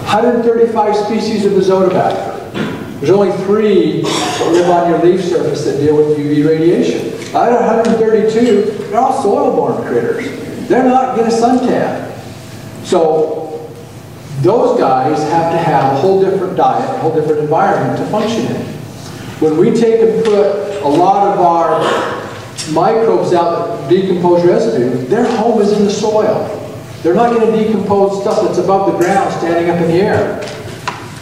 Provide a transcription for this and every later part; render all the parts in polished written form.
135 species of azotobacter. There's only 3 that live on your leaf surface that deal with UV radiation. Out of 132, they're all soil-borne critters. They're not going to suntan. So those guys have to have a whole different diet, a whole different environment to function in. When we take and put a lot of our microbes out that decompose residue, their home is in the soil. They're not going to decompose stuff that's above the ground standing up in the air.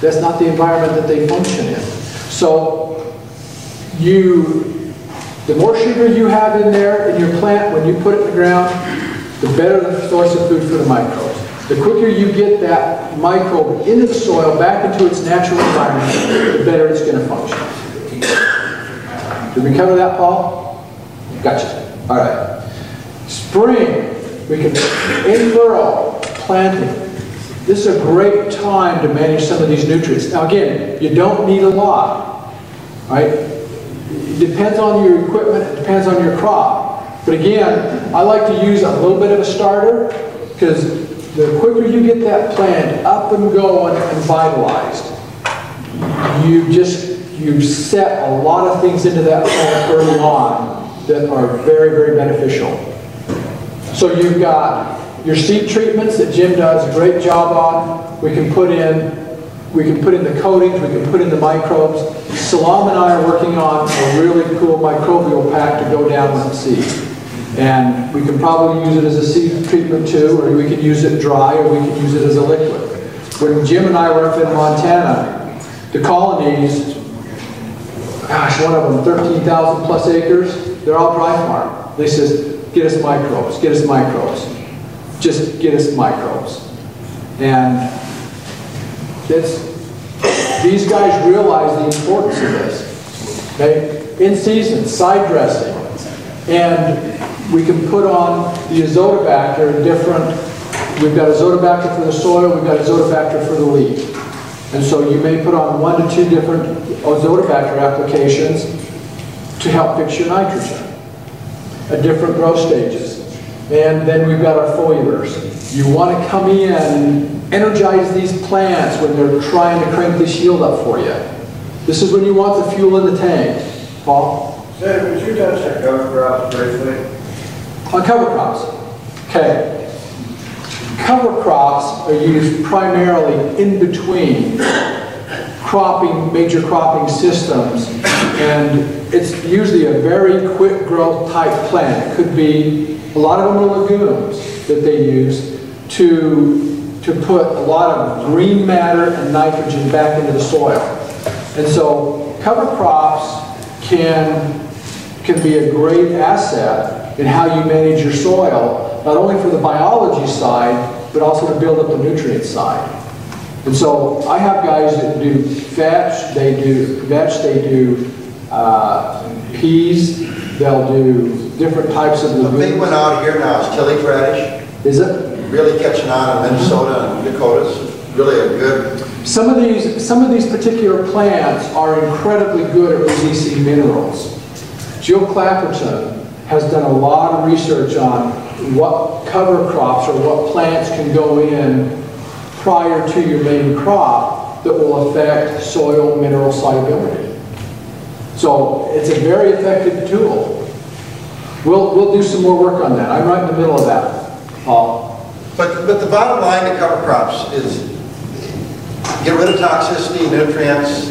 That's not the environment that they function in. So the more sugar you have in there in your plant when you put it in the ground, the better the source of food for the microbes. The quicker you get that microbe into the soil, back into its natural environment, the better it's going to function. Did we cover that, Paul? Gotcha. All right. Spring, we can in-furrow planting. This is a great time to manage some of these nutrients. Now again, you don't need a lot, right? It depends on your equipment, it depends on your crop. But again, I like to use a little bit of a starter, because the quicker you get that plant up and going and vitalized, you've set a lot of things into that plant early on that are very, very beneficial. So you've got your seed treatments that Jim does a great job on. We can put in the coatings, we can put in the microbes. Salam and I are working on a really cool microbial pack to go down with the seed. And we can probably use it as a seed treatment too, or we can use it dry, or we can use it as a liquid. When Jim and I were up in Montana, the colonies, gosh, one of them, 13,000 plus acres, they're all dry farm. They says, get us microbes, get us microbes. Just get us microbes. And these guys realize the importance of this. Okay? In season, side dressing. And we can put on the azotobacter in different, we've got azotobacter for the soil, we've got azotobacter for the leaf. And so you may put on 1 to 2 different azotobacter applications to help fix your nitrogen at different growth stages. And then we've got our foliars. You want to come in and energize these plants when they're trying to crank this yield up for you. This is when you want the fuel in the tank. Paul? Sir, would you touch on cover crops briefly? On cover crops. Okay. Cover crops are used primarily in between major cropping systems, and it's usually a very quick growth type plant. It could be, a lot of them are legumes that they use to put a lot of green matter and nitrogen back into the soil. And so cover crops can be a great asset in how you manage your soil, not only for the biology side, but also to build up the nutrient side. And so I have guys that do vetch, they do peas, they'll do different types of legumes. The big one out here now is tillage radish. Is it? Really catching on in Minnesota and Dakotas. Really a good. Some of these particular plants are incredibly good at releasing minerals. Jill Clapperton has done a lot of research on what cover crops or what plants can go in prior to your main crop that will affect soil mineral solubility. So it's a very effective tool. We'll do some more work on that. I'm right in the middle of that, Paul. But the bottom line to cover crops is get rid of toxicity, nutrients,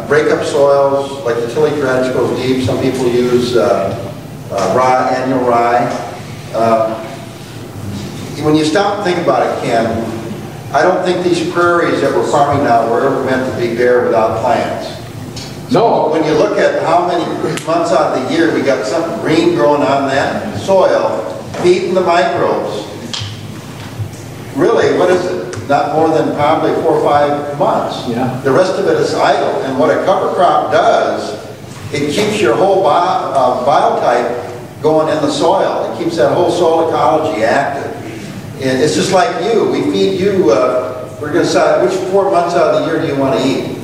break up soils, like the tillage radish goes deep. Some people use rye, annual rye. When you stop and think about it, Ken, I don't think these prairies that we're farming now were ever meant to be bare without plants. No. When you look at how many months out of the year we got something green growing on that soil, feeding the microbes, really, what is it? Not more than probably 4 or 5 months. Yeah. The rest of it is idle. And what a cover crop does, it keeps your whole biotype going in the soil. It keeps that whole soil ecology active. And it's just like you. We feed you, we're going to decide which 4 months out of the year do you want to eat.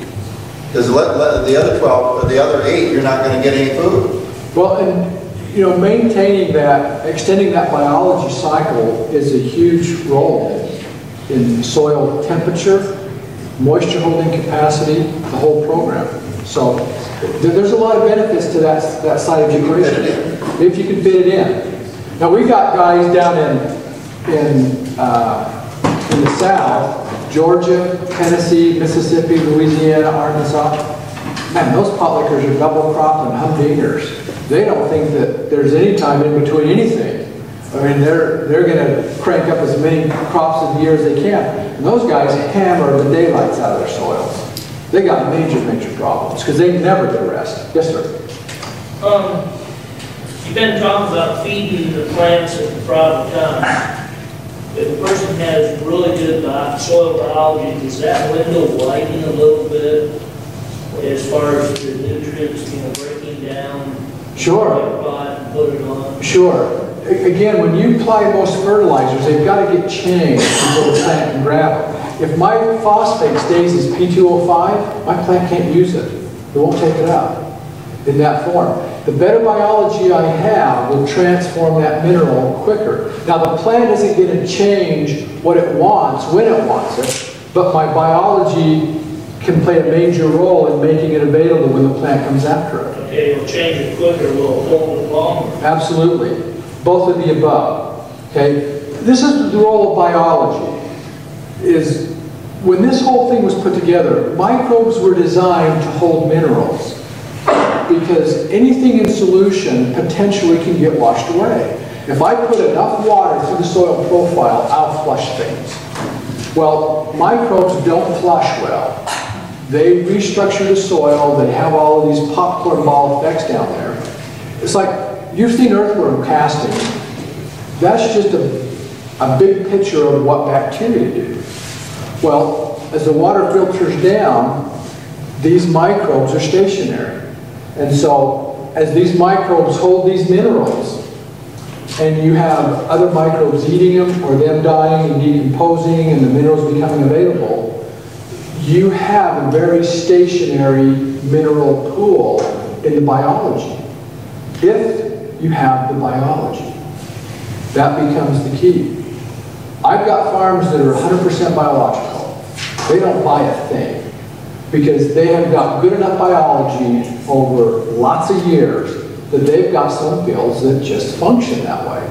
Because the other 12, or the other 8, you're not going to get any food. Well, and you know, maintaining that, extending that biology cycle is a huge role in soil temperature moisture holding capacity, the whole program. So there's a lot of benefits to that side of the equation, if you can fit it in. Now we've got guys down in the South, Georgia, Tennessee, Mississippi, Louisiana, Arkansas. Man, those potlickers are double crop and humdingers. They don't think that there's any time in between anything. I mean, they're going to crank up as many crops of the year as they can. And those guys hammer the daylights out of their soils. They got major, major problems because they never get rest. Yes, sir. You've been talking about feeding the plants at the proper time. If a person has really good soil biology, does that window widen a little bit as far as the nutrients, breaking down? Sure. And put it on? Sure. Again, when you apply most fertilizers, they've got to get changed before the plant can grab them. If my phosphate stays as P2O5, my plant can't use it. It won't take it up in that form. The better biology I have will transform that mineral quicker. Now the plant isn't going to change what it wants when it wants it, but my biology can play a major role in making it available when the plant comes after it. Okay, it'll change it quicker, we'll hold it longer. Absolutely. Both of the above. Okay? This is the role of biology. Is when this whole thing was put together, microbes were designed to hold minerals because anything in solution potentially can get washed away. If I put enough water through the soil profile, I'll flush things. Well, microbes don't flush well. They restructure the soil, they have all of these popcorn ball effects down there. It's like, you've seen earthworm casting. That's just a big picture of what bacteria do. Well, as the water filters down, these microbes are stationary. And so, as these microbes hold these minerals, and you have other microbes eating them, or them dying and decomposing, and the minerals becoming available, you have a very stationary mineral pool in the biology. If you have the biology, that becomes the key. I've got farms that are 100% biological. They don't buy a thing because they have got good enough biology over lots of years that they've got some fields that just function that way.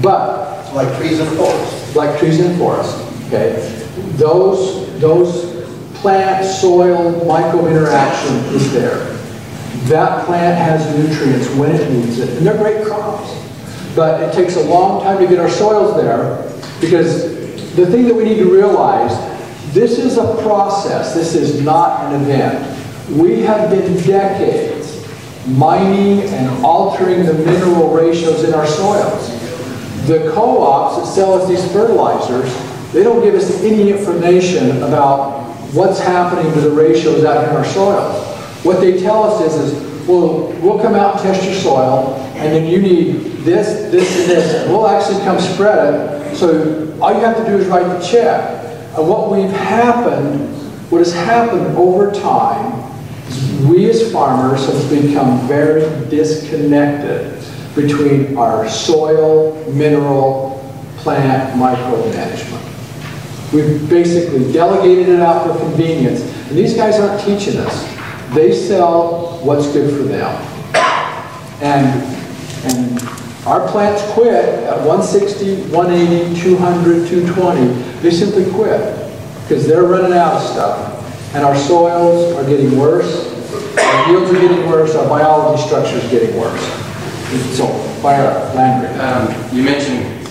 But Like trees and forests. Like trees and forests, okay? Those plant-soil microbe interaction is there. That plant has nutrients when it needs it, and they're great crops. But it takes a long time to get our soils there because the thing that we need to realize, this is a process, this is not an event. We have been decades mining and altering the mineral ratios in our soils. The co-ops that sell us these fertilizers, they don't give us any information about what's happening to the ratios out in our soils. What they tell us is well, we'll come out and test your soil, and then you need this, this, and this, and we'll actually come spread it. So all you have to do is write the check. And what has happened over time is we as farmers have become very disconnected between our soil, mineral, plant, microbe management. We've basically delegated it out for convenience. And these guys aren't teaching us. They sell what's good for them. And our plants quit at 160, 180, 200, 220. They simply quit because they're running out of stuff. And our soils are getting worse, our yields are getting worse, our biology structure is getting worse. So, fire up, Landry. You mentioned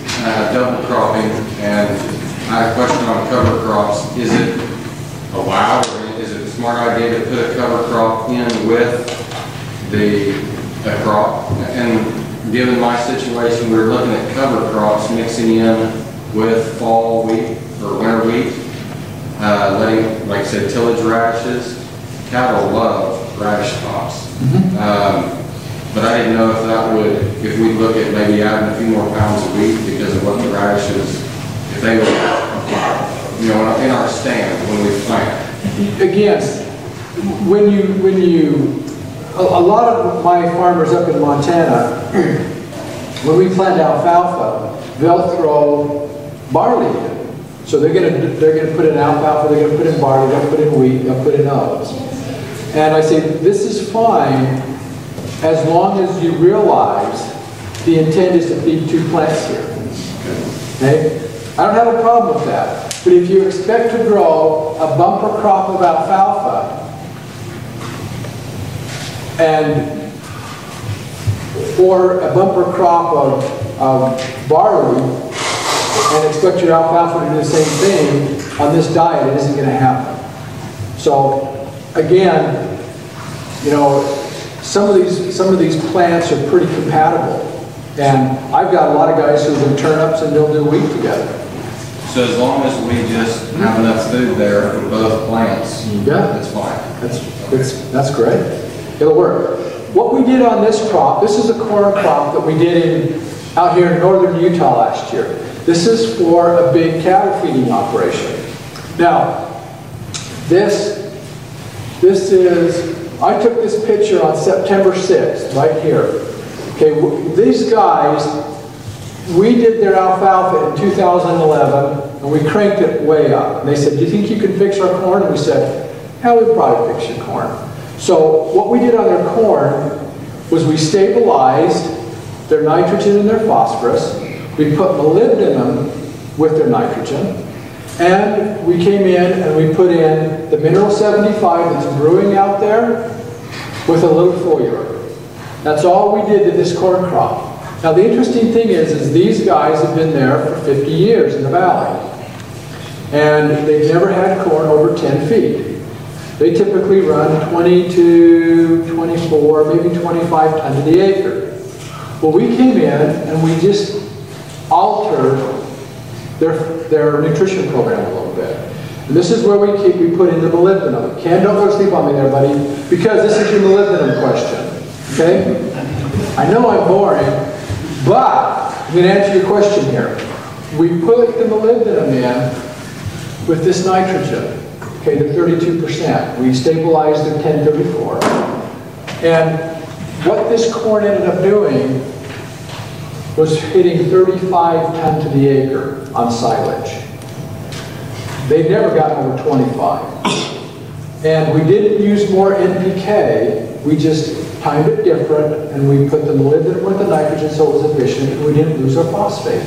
double cropping, and I had a question on cover crops. Is it allowed, or is it a smart idea to put a cover crop in with the crop? And given my situation, we were looking at cover crops mixing in with fall wheat or winter wheat, letting, like I said, tillage radishes. Cattle love radish tops. But I didn't know if that would, if we look at maybe adding a few more pounds of wheat because of what the radishes, if they would, you know, in our stand when we plant. Again, a lot of my farmers up in Montana, when we plant alfalfa, they'll throw barley in. So they're gonna put in alfalfa, they're gonna put in barley, they're gonna put in wheat, they'll put in oats. And I say, this is fine as long as you realize the intent is to feed 2 plants here. Okay? I don't have a problem with that. But if you expect to grow a bumper crop of alfalfa or a bumper crop of barley and expect your alfalfa to do the same thing on this diet, it isn't going to happen. So again, you know, some of these plants are pretty compatible. And I've got a lot of guys who do turnips and they'll do wheat together. So as long as we just have enough food there for both plants, that's fine. That's great. It'll work. What we did on this crop, this is a corn crop that we did out here in northern Utah last year. This is for a big cattle feeding operation. Now, this is, I took this picture on September 6th, right here. Okay, these guys, we did their alfalfa in 2011, and we cranked it way up. And they said, do you think you can fix our corn? And we said, yeah, we'll probably fix your corn. So what we did on their corn was we stabilized their nitrogen and their phosphorus. We put molybdenum with their nitrogen. And we came in and we put in the mineral 75 that's brewing out there with a little foliar. That's all we did to this corn crop. Now the interesting thing is these guys have been there for 50 years in the valley. And they've never had corn over 10 feet. They typically run 20 to 24, maybe 25 tons to the acre. Well, we came in and we just altered their nutrition program a little bit. And this is where we put in the molybdenum. Ken, don't go to sleep on me there, buddy, because this is your molybdenum question. Okay? I know I'm boring, but I'm going to answer your question here. We put the molybdenum in with this nitrogen, okay, to 32%. We stabilized at 1034. And what this corn ended up doing was hitting 35 tons to the acre on silage. They'd never gotten over 25. And we didn't use more NPK, we just timed it different, and we put the molybdenum with the nitrogen so it was efficient, and we didn't lose our phosphate.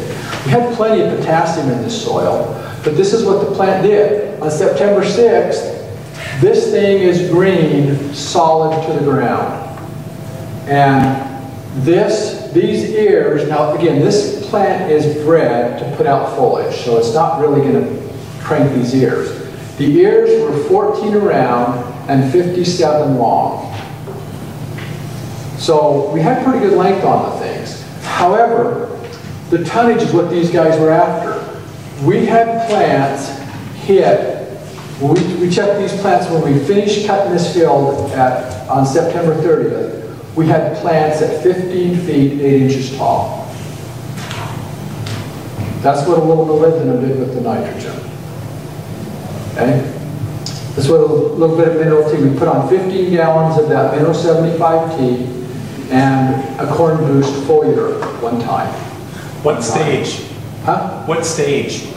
We had plenty of potassium in this soil, but this is what the plant did. On September 6th, this thing is green, solid to the ground. And these ears, now again, this plant is bred to put out foliage, so it's not really going to crank these ears. The ears were 14 around and 57 long. So we had pretty good length on the things. However, the tonnage is what these guys were after. We had plants hit, we checked these plants when we finished cutting this field on September 30th. We had plants at 15 feet, 8 inches tall. That's what a little molybdenum did with the nitrogen. Okay? That's what a little bit of mineral T. We put on 15 gallons of that mineral 75T and a corn boost foliar one time. What stage? Huh? What stage?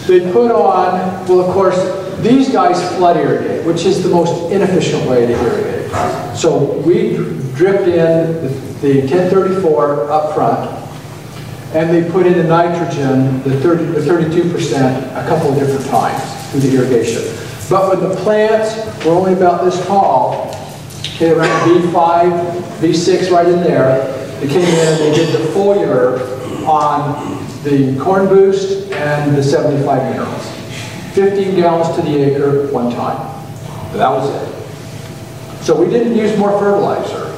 They put on, well, of course, these guys flood irrigate, which is the most inefficient way to irrigate. So we dripped in the 1034 up front, and they put in the nitrogen, the 32%, a couple of different times through the irrigation. But when the plants were only about this tall, okay, around B5, B6 right in there, they came in and they did the foliar on the corn boost and the 75 minerals. 15 gallons to the acre one time. That was it. So we didn't use more fertilizer.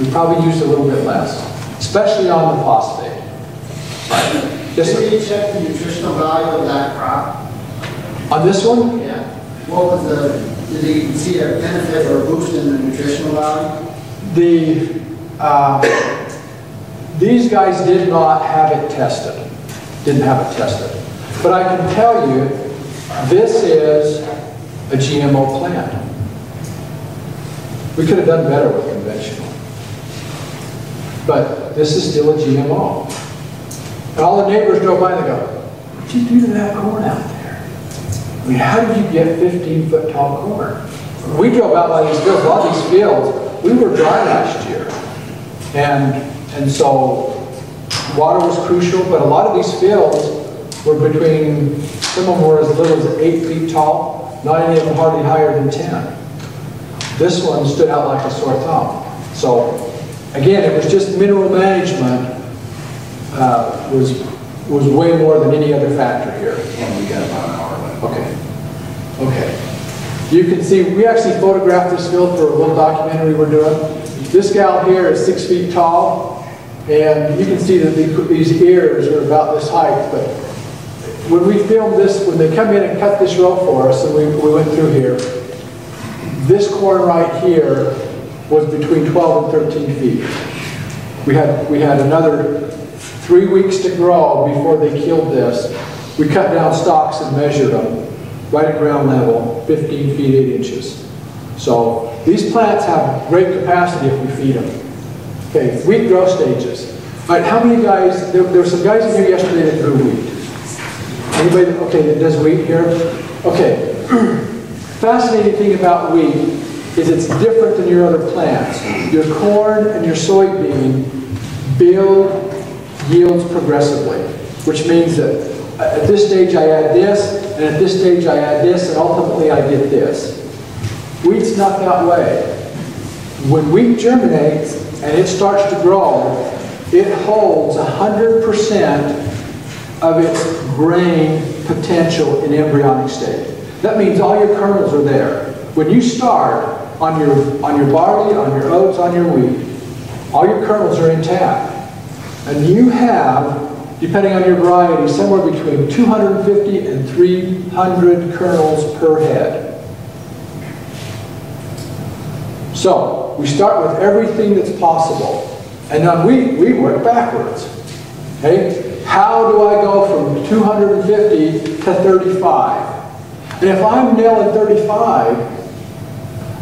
We probably used a little bit less, especially on the phosphate. Right. Did you check the nutritional value of that crop? On this one? Yeah. What was did you see a benefit or a boost in the nutritional value? These guys did not have it tested. Didn't have it tested. But I can tell you, this is a GMO plant. We could have done better with conventional. But this is still a GMO. And all the neighbors drove by and they go, What'd you do to that corn out there? I mean, how did you get 15-foot tall corn? We drove out by these fields, a lot of these fields, we were dry last year. And so water was crucial, but a lot of these fields were between, some of them were as little as 8 feet tall, not any of them hardly higher than 10. This one stood out like a sore thumb. So again, it was just mineral management was way more than any other factor here. And we got about an hour left. Okay. Okay. You can see, we actually photographed this field for a little documentary we're doing. This gal here is 6 feet tall, and you can see that these ears are about this height, but when we filmed this, when they come in and cut this row for us, and we went through here, this corn right here was between 12 and 13 feet. We had another 3 weeks to grow before they killed this. We cut down stalks and measured them right at ground level, 15 feet 8 inches. So these plants have great capacity if we feed them. Okay, wheat growth stages. All right, how many guys, there were some guys in here yesterday that grew wheat. Anybody, okay, that does wheat here? Okay, fascinating thing about wheat is it's different than your other plants. Your corn and your soybean build yields progressively, which means that at this stage I add this, and at this stage I add this, and ultimately I get this. Wheat's not that way. When wheat germinates and it starts to grow, it holds 100% of its grain potential in embryonic state. That means all your kernels are there. When you start on your barley, on your oats, on your wheat, all your kernels are intact. And you have, depending on your variety, somewhere between 250 and 300 kernels per head. So, we start with everything that's possible. And then we work backwards. Okay? How do I go from 250 to 35? And if I'm nailing 35,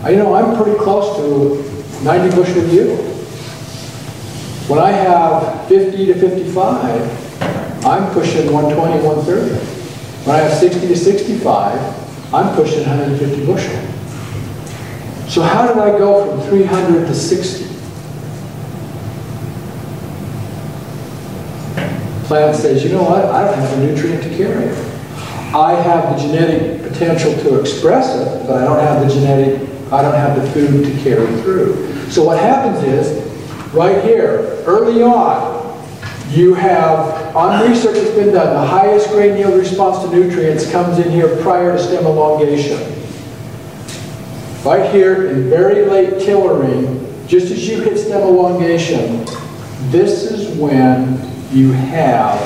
I'm pretty close to 90 bushel yield. When I have 50 to 55, I'm pushing 120, 130. When I have 60 to 65, I'm pushing 150 bushel. So how did I go from 300 to 60? Plant says, you know what? I don't have the nutrient to carry it. I have the genetic potential to express it, but I don't have the food to carry through. So what happens is, right here, early on, you have, on research that's been done, the highest grain yield response to nutrients comes in here prior to stem elongation. Right here in very late tillering, just as you hit stem elongation, this is when you have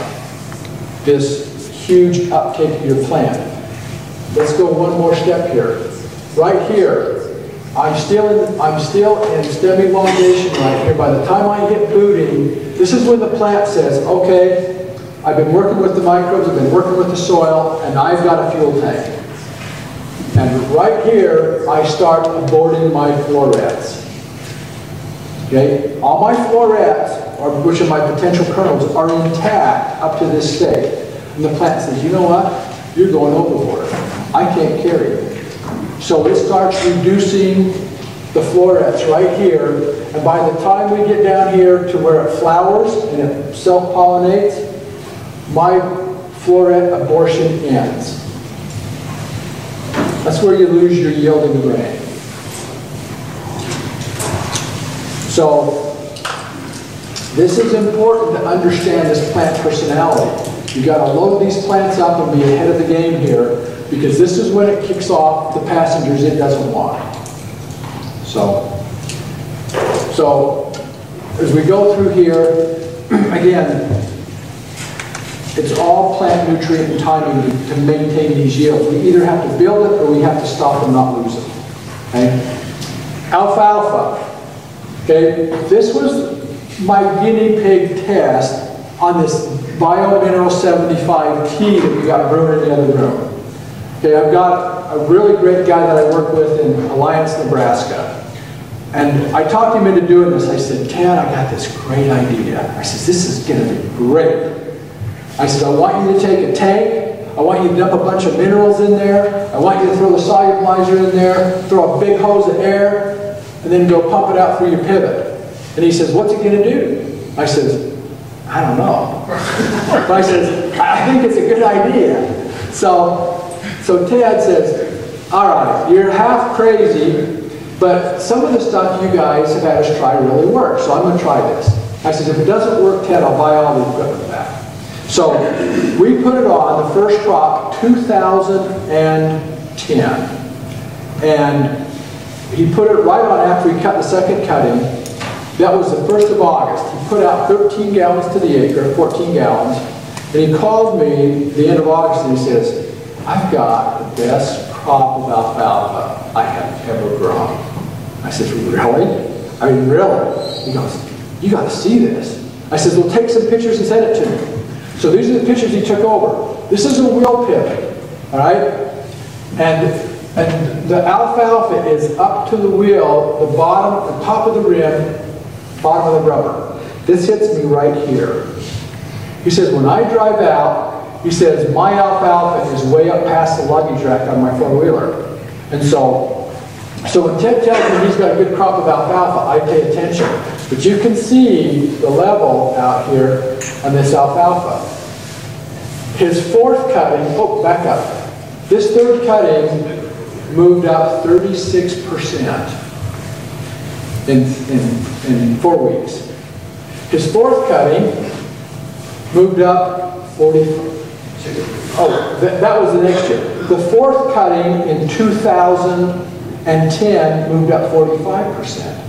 this huge uptake of your plant. Let's go one more step here. Right here, I'm still in stem elongation right here. By the time I hit booting, this is when the plant says, okay, I've been working with the microbes, I've been working with the soil, and I've got a fuel tank. And right here, I start aborting my florets. Okay? All my florets, which are my potential kernels, are intact up to this state. And the plant says, you know what? You're going overboard. I can't carry it. So it starts reducing the florets right here. And by the time we get down here to where it flowers and it self-pollinates, my floret abortion ends. That's where you lose your yielding grain. So this is important to understand this plant personality. You've got to load these plants up and be ahead of the game here, because this is when it kicks off the passengers it doesn't want. So as we go through here, again, it's all plant nutrient and timing to maintain these yields. We either have to build it or we have to stop and not lose it. Okay? Alfalfa. Okay, this was my guinea pig test on this Biomineral 75T that we got brewing in the other room. Okay, I've got a really great guy that I work with in Alliance, Nebraska. And I talked him into doing this. I said, Tad, I got this great idea. I said, this is going to be great. I said, I want you to take a tank, I want you to dump a bunch of minerals in there, I want you to throw the solubilizer in there, throw a big hose of air, and then go pump it out through your pivot. And he says, what's it going to do? I says, I don't know. But I says, I think it's a good idea. So Ted says, all right, you're half crazy, but some of the stuff you guys have had us try really works, so I'm going to try this. I says, if it doesn't work, Ted, I'll buy all the equipment back. So we put it on the first crop, 2010. And he put it right on after he cut the second cutting. That was the 1st of August. He put out 13 gallons to the acre, 14 gallons. And he called me the end of August and he says, I've got the best crop of alfalfa I have ever grown. I said, really? I mean, really? He goes, you got to see this. I said, well, take some pictures and send it to me. So these are the pictures he took over. This is a wheel pivot, all right? And the alfalfa is up to the wheel, the bottom, the top of the rim, bottom of the rubber. This hits me right here. He says, when I drive out, he says, my alfalfa is way up past the luggage rack on my four-wheeler. And so when Ted tells me he's got a good crop of alfalfa, I pay attention. But you can see the level out here on this alfalfa. His fourth cutting, oh, back up. This third cutting moved up 36% in 4 weeks. His fourth cutting moved up 40. Oh, that was the next year. The fourth cutting in 2010 moved up 45%.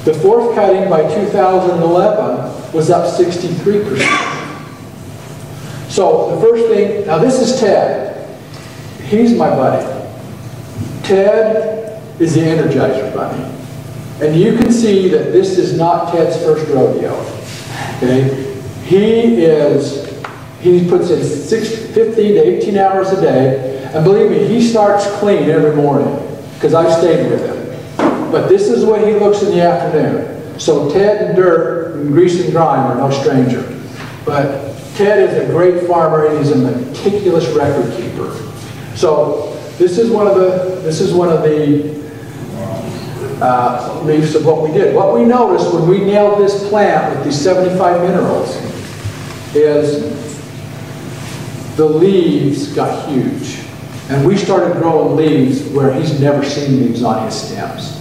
The fourth cutting by 2011 was up 63%. So the first thing, now this is Ted. He's my buddy. Ted is the Energizer Bunny. And you can see that this is not Ted's first rodeo. Okay? He puts in 15 to 18 hours a day. And believe me, he starts clean every morning because I've stayed with him. But this is the way he looks in the afternoon. So Ted and dirt and grease and grime are no stranger. But Ted is a great farmer and he's a meticulous record keeper. So this is one of the reefs of what we did. What we noticed when we nailed this plant with these 75 minerals is the leaves got huge. And we started growing leaves where he's never seen leaves on his stems.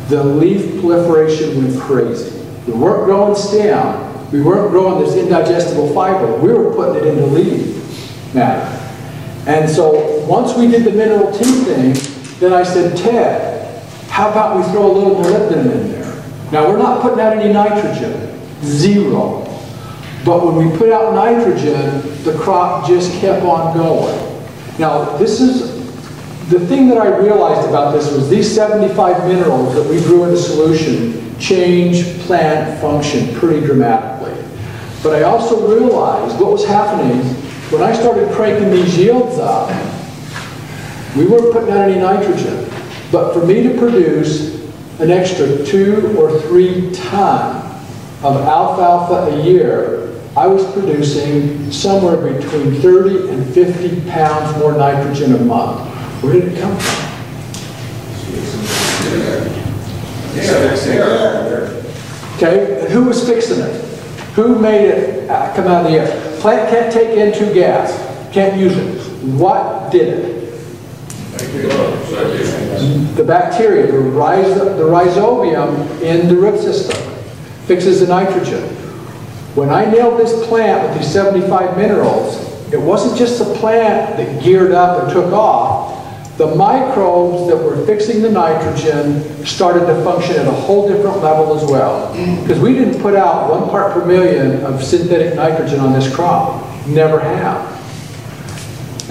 The leaf proliferation went crazy. We weren't growing stem. We weren't growing this indigestible fiber. We were putting it into leaf matter. And so once we did the mineral T thing, then I said, Ted, how about we throw a little molybdenum in there? Now we're not putting out any nitrogen, zero. But when we put out nitrogen, the crop just kept on going. Now this is, the thing that I realized about this was these 75 minerals that we grew in the solution change plant function pretty dramatically. But I also realized what was happening when I started cranking these yields up. We weren't putting out any nitrogen. But for me to produce an extra 2 or 3 ton of alfalfa a year, I was producing somewhere between 30 and 50 pounds more nitrogen a month. Where did it come from? Okay, and who was fixing it? Who made it come out of the air? Plant can't take N2 gas, can't use it. What did it? The bacteria, the rhizobium in the root system fixes the nitrogen. When I nailed this plant with these 75 minerals, it wasn't just the plant that geared up and took off. The microbes that were fixing the nitrogen started to function at a whole different level as well. Because we didn't put out 1 part per million of synthetic nitrogen on this crop. Never have.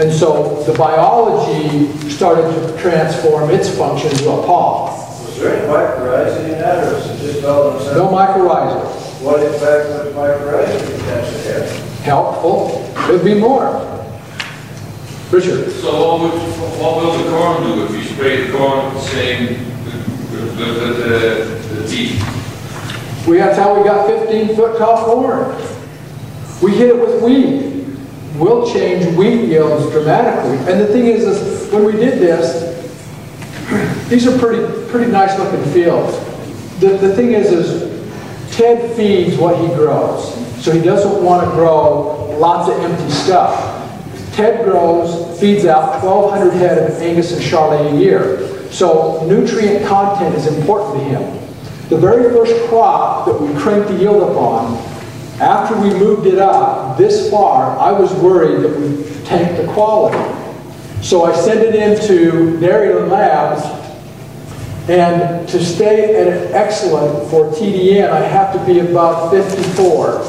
And so the biology started to transform its function as well. Paul? Was there any mycorrhizae in that, or was it just all of a sudden? No mycorrhizae. What impact would mycorrhizae potentially have? Helpful. Could be more. Richard? So what will the corn do if you spray the corn with the same, the teeth? That's how we got 15-foot tall corn. We hit it with wheat. We'll change wheat yields dramatically. And the thing is when we did this, these are pretty nice looking fields. The thing is Ted feeds what he grows. So he doesn't want to grow lots of empty stuff. Ted feeds out 1,200 head of Angus and Charolais a year. So nutrient content is important to him. The very first crop that we cranked the yield up on, after we moved it up this far, I was worried that we tanked the quality. So I sent it into Dairyland Labs, and to stay at an excellent for TDN, I have to be above 54.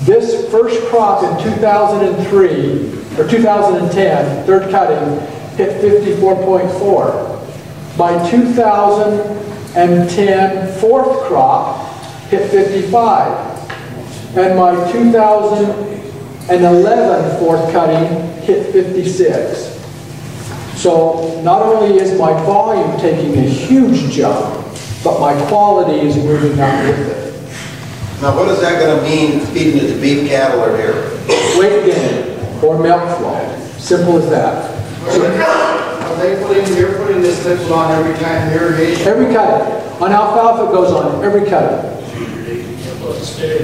This first crop in 2003, or 2010, third cutting, hit 54.4. My 2010 fourth crop hit 55. And my 2011 fourth cutting hit 56. So not only is my volume taking a huge jump, but my quality is moving up with it. Now what is that going to mean feeding it to beef cattle or deer? Weight gain or milk flow. Simple as that. So, You're putting this liquid on every time irrigation? every cutting. On alfalfa it goes on every cutting.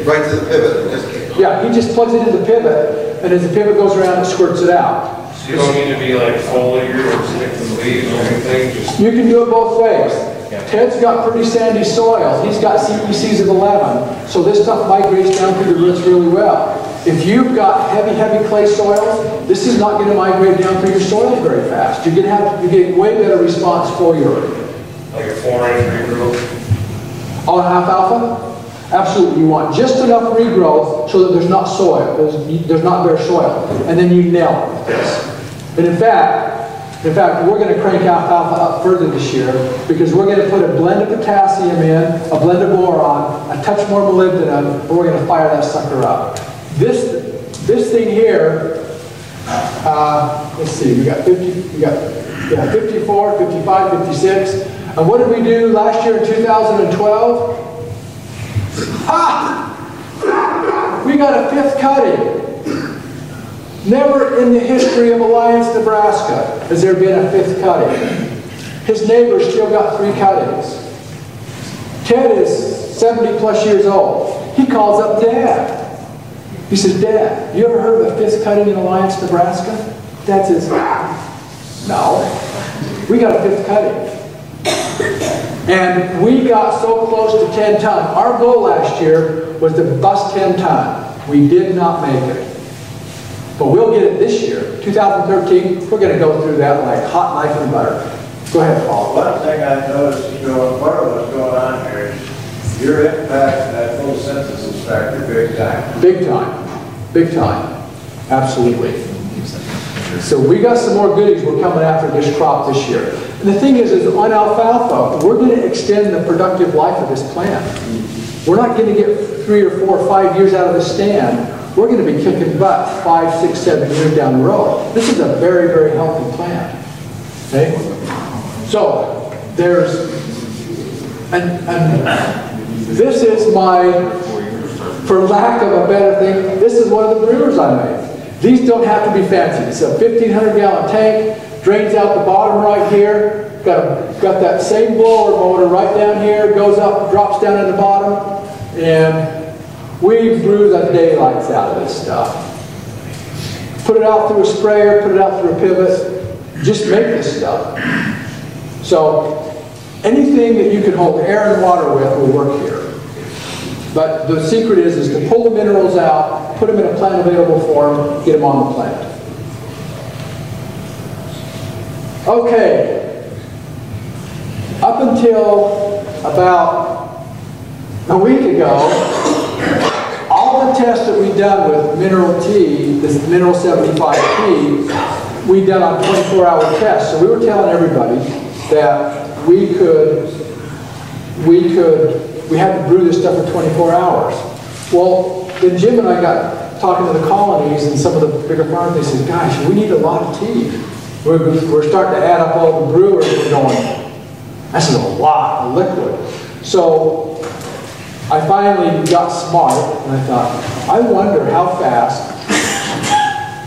Right to the pivot in this case. Yeah, he just plugs it into the pivot, and as the pivot goes around, it squirts it out. So you don't need to be like foliar or stick the leaves or anything, just. You can do it both ways. Ted's got pretty sandy soil. He's got CPCs of 11, so this stuff migrates down through the roots really well. If you've got heavy clay soils, this is not going to migrate down through your soil very fast. You're getting way better response foliar. Like a 4-inch regrowth? On alfalfa? Absolutely. You want just enough regrowth so that there's not soil, there's not bare soil, and then you nail it with this. And in fact, we're going to crank alfalfa up further this year because we're going to put a blend of potassium in, a blend of boron, a touch more molybdenum, and we're going to fire that sucker up. This thing here, let's see, we got 54, 55, 56, and what did we do last year in 2012? We got a 5th cutting. Never in the history of Alliance, Nebraska has there been a 5th cutting. His neighbors still got 3 cuttings. Ted is 70 plus years old. He calls up Dad. He says, Dad, you ever heard of a 5th cutting in Alliance, Nebraska? Dad says, no. We got a 5th cutting. And we got so close to 10 ton. Our goal last year was to bust 10 ton. We did not make it. But we'll get it this year. 2013, we're going to go through that like hot knife and butter. Go ahead, Paul. One thing I noticed, part of what's going on here is your impact in that photosynthesis factor big time. Big time. Big time. Absolutely. So we got some more goodies we're coming after this crop this year. And the thing is on alfalfa, we're going to extend the productive life of this plant. We're not going to get 3 or 4 or 5 years out of the stand. We're going to be kicking butt 5, 6, 7 years down the road. This is a very, very healthy plant. Okay? So there's, and this is my, for lack of a better thing, this is one of the brewers I made. These don't have to be fancy. It's a 1,500-gallon tank, drains out the bottom right here, got that same blower motor right down here, goes up, drops down in the bottom, and we brew the daylights out of this stuff. Put it out through a sprayer, put it out through a pivot, just make this stuff. So anything that you can hold air and water with will work here. But the secret is to pull the minerals out, put them in a plant available form, get them on the plant. Okay. Up until about a week ago, all the tests that we've done with mineral T, this mineral 75P, we done on 24-hour tests. So we were telling everybody that we had to brew this stuff for 24 hours. Well, then Jim and I got talking to the colonies and some of the bigger farms. They said, gosh, we need a lot of tea. We're starting to add up all the brewers. We're going, this is a lot of liquid. So I finally got smart and I thought, I wonder how fast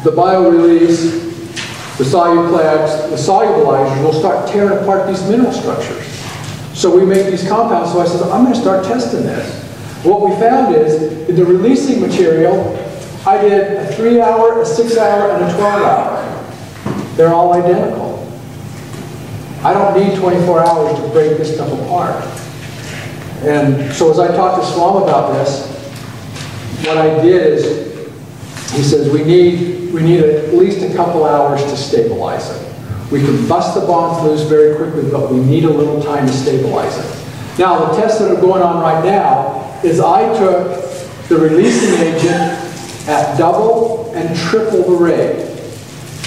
the bio-release, the soluplags, the solubilizers will start tearing apart these mineral structures. So we make these compounds, so I said, I'm going to start testing this. What we found is, in the releasing material, I did a 3-hour, a 6-hour, and a 12-hour. They're all identical. I don't need 24 hours to break this stuff apart. And so as I talked to Swam about this, what I did is, he says, we need at least a couple hours to stabilize it. We can bust the bonds loose very quickly, but we need a little time to stabilize it. Now, the tests that are going on right now is I took the releasing agent at double and triple the rate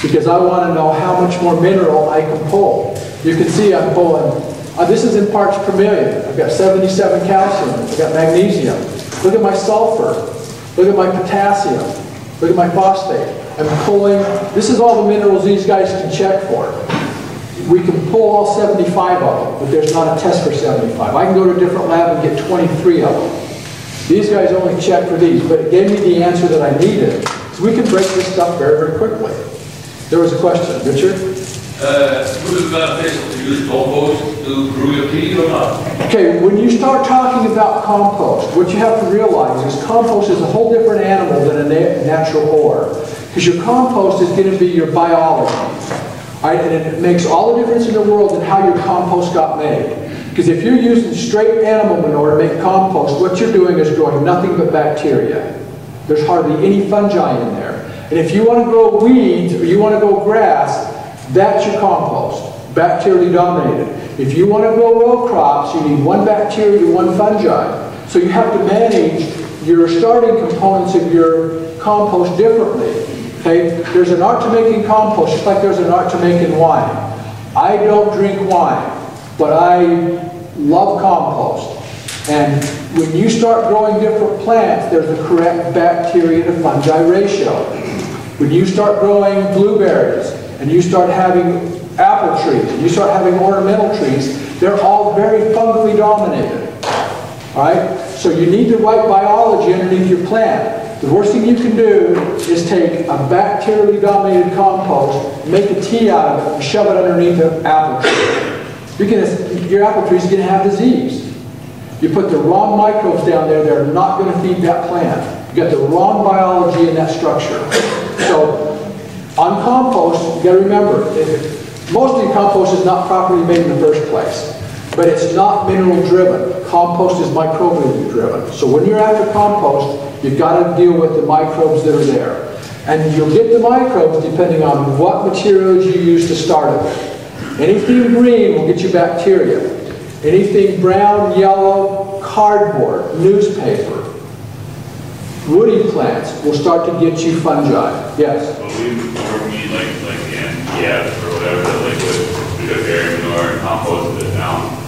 because I want to know how much more mineral I can pull. You can see I'm pulling, this is in parts per million. I've got 77 calcium, I've got magnesium. Look at my sulfur, look at my potassium, look at my phosphate. I'm pulling, this is all the minerals these guys can check for. We can pull all 75 of them, but there's not a test for 75. I can go to a different lab and get 23 of them. These guys only check for these, but it gave me the answer that I needed. So we can break this stuff very, very quickly. There was a question. Richard? Would it be beneficial to use compost to brew your tea or not? Okay, when you start talking about compost, what you have to realize is compost is a whole different animal than a natural ore. Because your compost is going to be your biology. Right? And it makes all the difference in the world in how your compost got made. Because if you're using straight animal manure to make compost, what you're doing is growing nothing but bacteria. There's hardly any fungi in there. And if you want to grow weeds or you want to grow grass, that's your compost, bacterially dominated. If you want to grow row crops, you need one bacteria to one fungi. So you have to manage your starting components of your compost differently. Okay? There's an art to making compost, just like there's an art to making wine. I don't drink wine, but I love compost. And when you start growing different plants, there's a correct bacteria to fungi ratio. When you start growing blueberries, and you start having apple trees, and you start having ornamental trees, they're all very fungally dominated. All right? So you need the right biology underneath your plant. The worst thing you can do is take a bacterially dominated compost, make a tea out of it, and shove it underneath an apple tree. Your apple tree is going to have disease. You put the wrong microbes down there, they're not going to feed that plant. You got the wrong biology in that structure. So on compost, you got to remember, most of your compost is not properly made in the first place. But it's not mineral driven. Compost is microbially driven. So when you're after compost, you've got to deal with the microbes that are there. And you'll get the microbes depending on what materials you use to start it with. Anything green will get you bacteria. Anything brown, yellow, cardboard, newspaper, woody plants will start to get you fungi. Yes? Well, we need like the MPF or whatever, the liquid, because dairy manure and compost it down.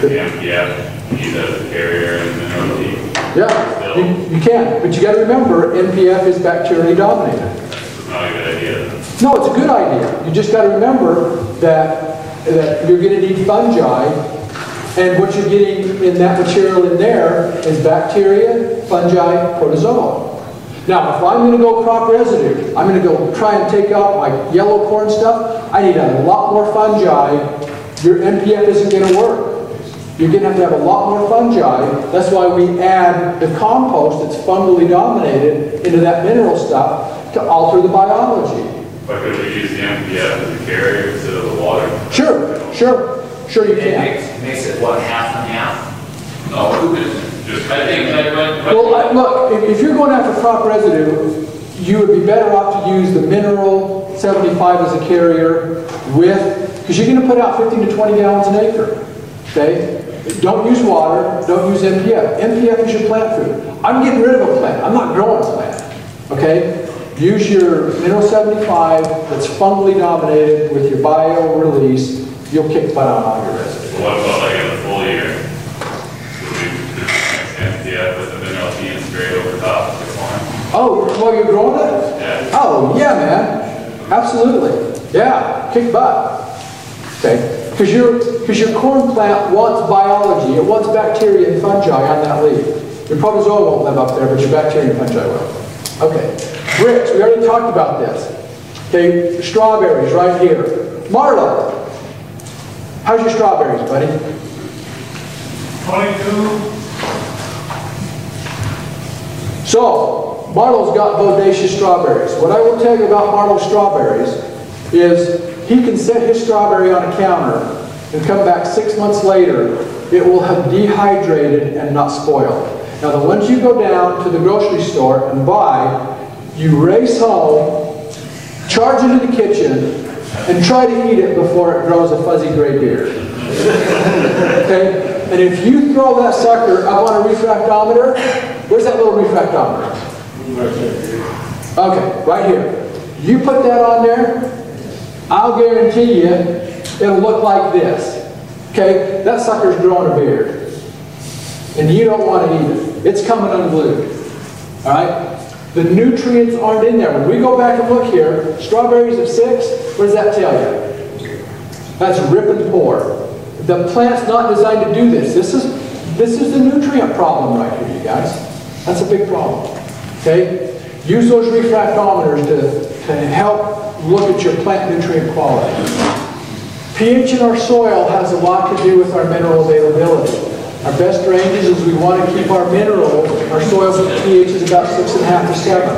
The MPF, you need that as a carrier and mineral tea. Yeah, you can. But you got to remember, MPF is bacterially dominated. It's not a good idea. No, it's a good idea. You just got to remember that you're going to need fungi, and what you're getting in that material in there is bacteria, fungi, protozoa. Now, if I'm going to go crop residue, I'm going to go try and take out my yellow corn stuff, I need a lot more fungi. Your MPF isn't going to work. You're going to have a lot more fungi. That's why we add the compost that's fungally dominated into that mineral stuff to alter the biology. But could we use the MPF as a carrier instead of the water? Sure you can. It makes it, what, half and half? No, just, I think like Well, look, if you're going after crop residue, you would be better off to use the mineral 75 as a carrier because you're going to put out 15 to 20 gallons an acre. Okay? Don't use water, don't use MPF. MPF is your plant food. I'm getting rid of a plant. I'm not growing a plant. Okay? Use your mineral 75 that's fungally dominated with your bio release. You'll kick butt on all your residue. What about like in the full year? Would we mix MPF with the mineral tea and spray it over top of the corn? Oh, while you're growing it? Yeah. Oh, yeah, man. Absolutely. Yeah, kick butt. Okay. Because your corn plant wants biology. It wants bacteria and fungi on that leaf. Your protozoa won't live up there, but your bacteria and fungi will. Okay. Bricks, we already talked about this. Okay, strawberries right here. Marlo, how's your strawberries, buddy? 22. So, Marlo's got bodacious strawberries. What I will tell you about Marlo's strawberries is he can set his strawberry on a counter and come back 6 months later, it will have dehydrated and not spoiled. Now the ones you go down to the grocery store and buy, you race home, charge into the kitchen, and try to eat it before it grows a fuzzy gray beard. Okay? And if you throw that sucker up on a refractometer, where's that little refractometer? Okay, right here. You put that on there, I'll guarantee you it'll look like this. Okay? That sucker's growing a beard. And you don't want to eat it. It's coming unglued. Alright? The nutrients aren't in there. When we go back and look here, strawberries of 6, what does that tell you? That's rip and pour. The plant's not designed to do this. This is the nutrient problem right here, you guys. That's a big problem. Okay? Use those refractometers to help look at your plant nutrient quality. pH in our soil has a lot to do with our mineral availability. Our best ranges is we want to keep our minerals, our soil's pH is about 6.5 to 7.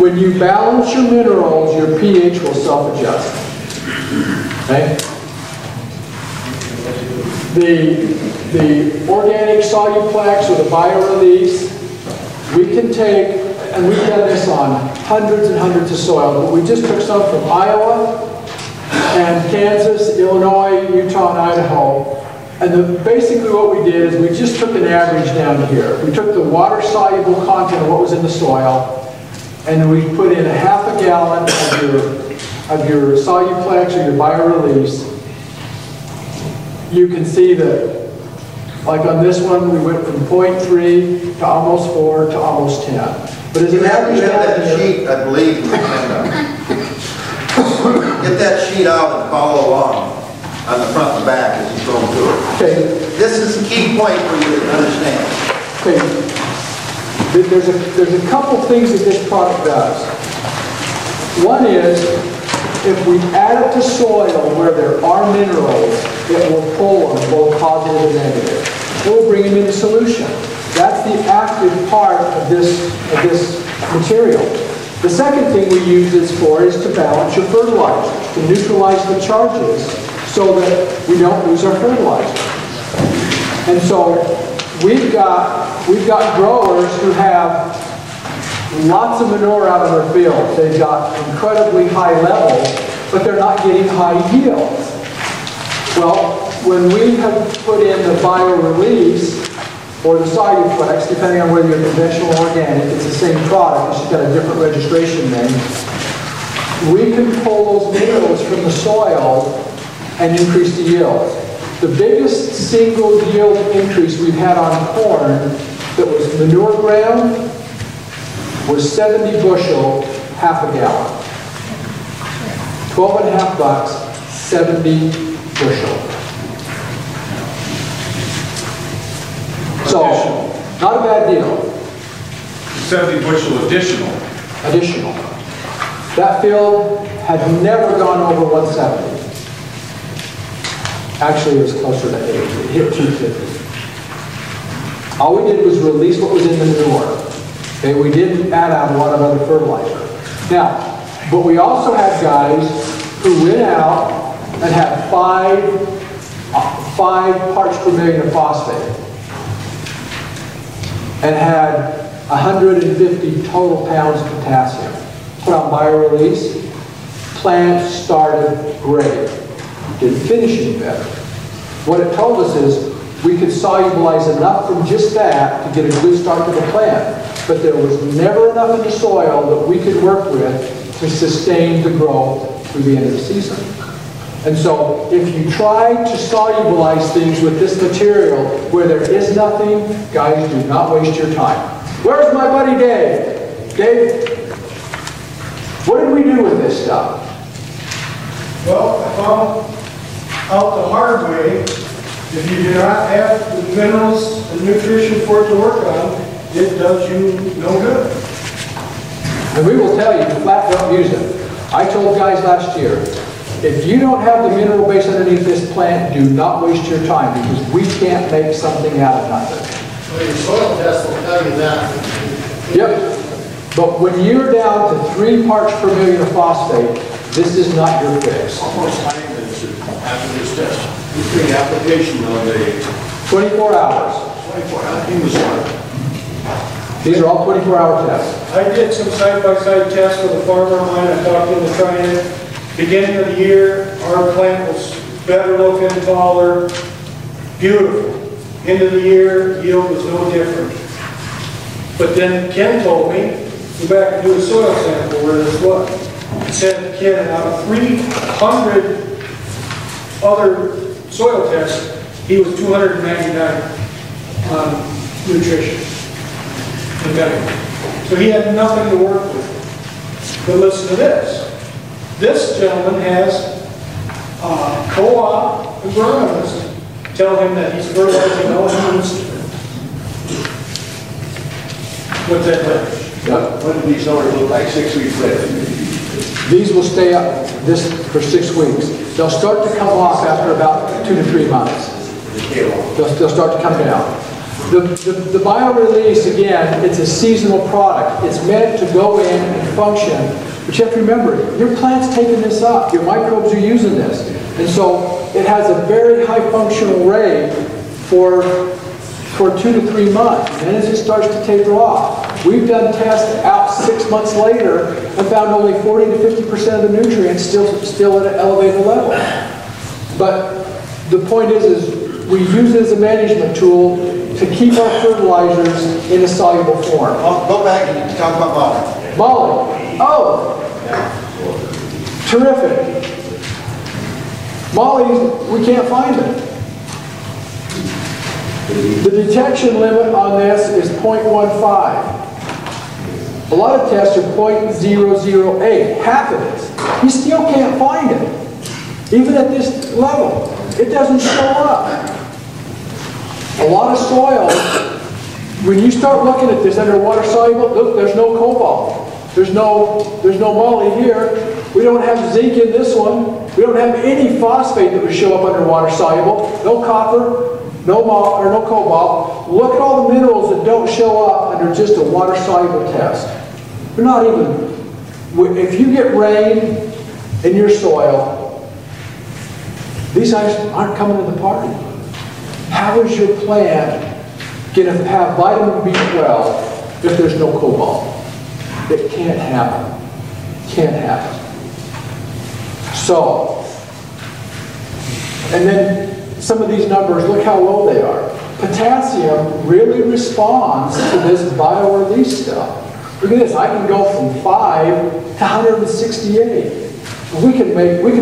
When you balance your minerals, your pH will self-adjust. Okay? The organic soluplex or the bio-release, we can take, and we've done this on hundreds and hundreds of soil, but we just took some from Iowa and Kansas, Illinois, Utah, and Idaho. And basically what we did is we just took an average down here. We took the water-soluble content of what was in the soil, and we put in 1/2 gallon of your soluplex or your bio-release. You can see that, like on this one, we went from 0.3 to almost 4 to almost 10. But as an average You have down that here, sheet, I believe, get that sheet out and follow along on the front and back as you go through it. okay, This is a key point for you to understand. okay, there's a couple things that this product does. One is, if we add it to soil where there are minerals, it will pull them, both positive and negative. It will bring them into solution. That's the active part of this material. The second thing we use this for is to balance your fertilizer, to neutralize the charges so that we don't lose our fertilizer. And so we've got growers who have lots of manure out of their fields. They've got incredibly high levels, but they're not getting high yields. Well, when we have put in the bio-release or the soluplex, depending on whether you're conventional or organic, it's the same product, it's just got a different registration name. We can pull those minerals from the soil and increase the yield. The biggest single yield increase we've had on corn that was manure ground was 70 bushel, 1/2 gallon. 12.5 bucks, 70 bushel. So, not a bad deal. 70 bushel additional. Additional. That field had never gone over 170. Actually, it was closer to 80. It hit 250. All we did was release what was in the manure. Okay, we didn't add on a lot of other fertilizer. Now, but we also had guys who went out and had 5 parts per million of phosphate and had 150 total pounds of potassium. Put on bio-release, plants started great. Didn't finish any better. What it told us is we could solubilize enough from just that to get a good start to the plant, but there was never enough in the soil that we could work with to sustain the growth through the end of the season. And so if you try to solubilize things with this material where there is nothing, guys, do not waste your time. Where's my buddy Dave? Dave, what did we do with this stuff? Well, I out the hard way, if you do not have the minerals and nutrition for it to work on, it does you no good. And we will tell you, flat don't use it. I told guys last year, if you don't have the mineral base underneath this plant, do not waste your time, because we can't make something out of nothing. Well, your soil test will tell you that. Yep. But when you're down to 3 parts per million of phosphate, this is not your fix. How much time is it after this test? Between the application of a 24 hours. 24 hours, he was on. These are all 24-hour tests. I did some side-by-side tests with a farmer of mine. I talked into trying it. Beginning of the year, our plant was better looking, taller, beautiful. End of the year, yield was no different. But then Ken told me, go back and do a soil sample where this was. He said, Ken, out of 300 other soil tests, he was 299 on nutrition and better. So he had nothing to work with. But listen to this. This gentleman has co-op agronomist tell him that he's fertilizing all he needs to. What's that like? What did these numbers look like 6 weeks later? These will stay up this for 6 weeks. They'll start to come off after about 2 to 3 months. They'll start to come down. The bio-release, again, it's a seasonal product. It's meant to go in and function. But you have to remember, your plant's taking this up. Your microbes are using this. And so it has a very high functional rate for 2 to 3 months. And then as it starts to taper off, we've done tests out 6 months later and found only 40 to 50% of the nutrients still at an elevated level. But the point is we use it as a management tool to keep our fertilizers in a soluble form. Go back and talk about Molly. Molly. Oh, terrific. Molly, we can't find it. The detection limit on this is 0.15. A lot of tests are 0.008, half of it. You still can't find it. Even at this level, it doesn't show up. A lot of soil, when you start looking at this under water soluble, look, there's no cobalt. There's no moly here. We don't have zinc in this one. We don't have any phosphate that would show up under water soluble. No copper, no cobalt. Look at all the minerals that don't show up under just a water soluble test. They're not even, if you get rain in your soil, these guys aren't coming to the party. How is your plant going to have vitamin B12 if there's no cobalt? It can't happen. Can't happen. So, and then some of these numbers, look how low they are. Potassium really responds to this bio-release stuff. Look at this, I can go from 5 to 168. We can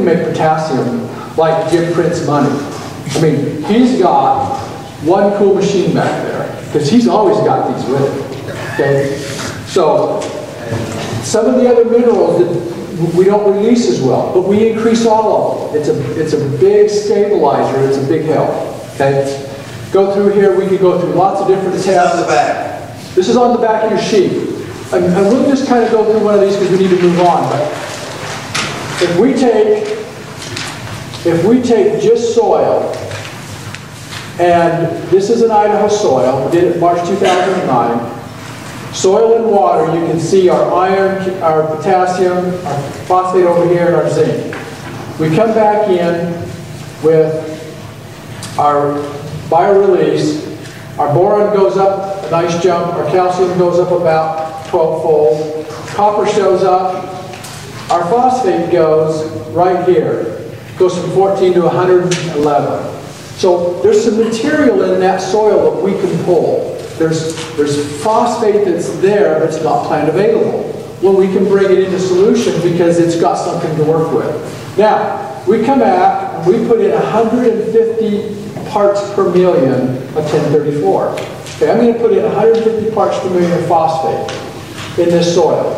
make potassium like Jim Prince's money. I mean, he's got one cool machine back there, because he's always got these with him. Okay? So, some of the other minerals that we don't release as well, but we increase all of them. It's a big stabilizer, it's a big help. Okay? Go through here, we could go through lots of different tests. This is on the back. This is on the back of your sheet. And we'll just kind of go through one of these because we need to move on. But if we take just soil, and this is an Idaho soil, we did it in March 2009. Soil and water, you can see our iron, our potassium, our phosphate over here, and our zinc. We come back in with our bio-release. Our boron goes up a nice jump. Our calcium goes up about 12-fold. Copper shows up. Our phosphate goes right here. Goes from 14 to 111. So there's some material in that soil that we can pull. There's phosphate that's there that's not plant available. Well, we can bring it into solution because it's got something to work with. Now, we come back and we put in 150 parts per million of 1034. Okay, I'm going to put in 150 parts per million of phosphate in this soil.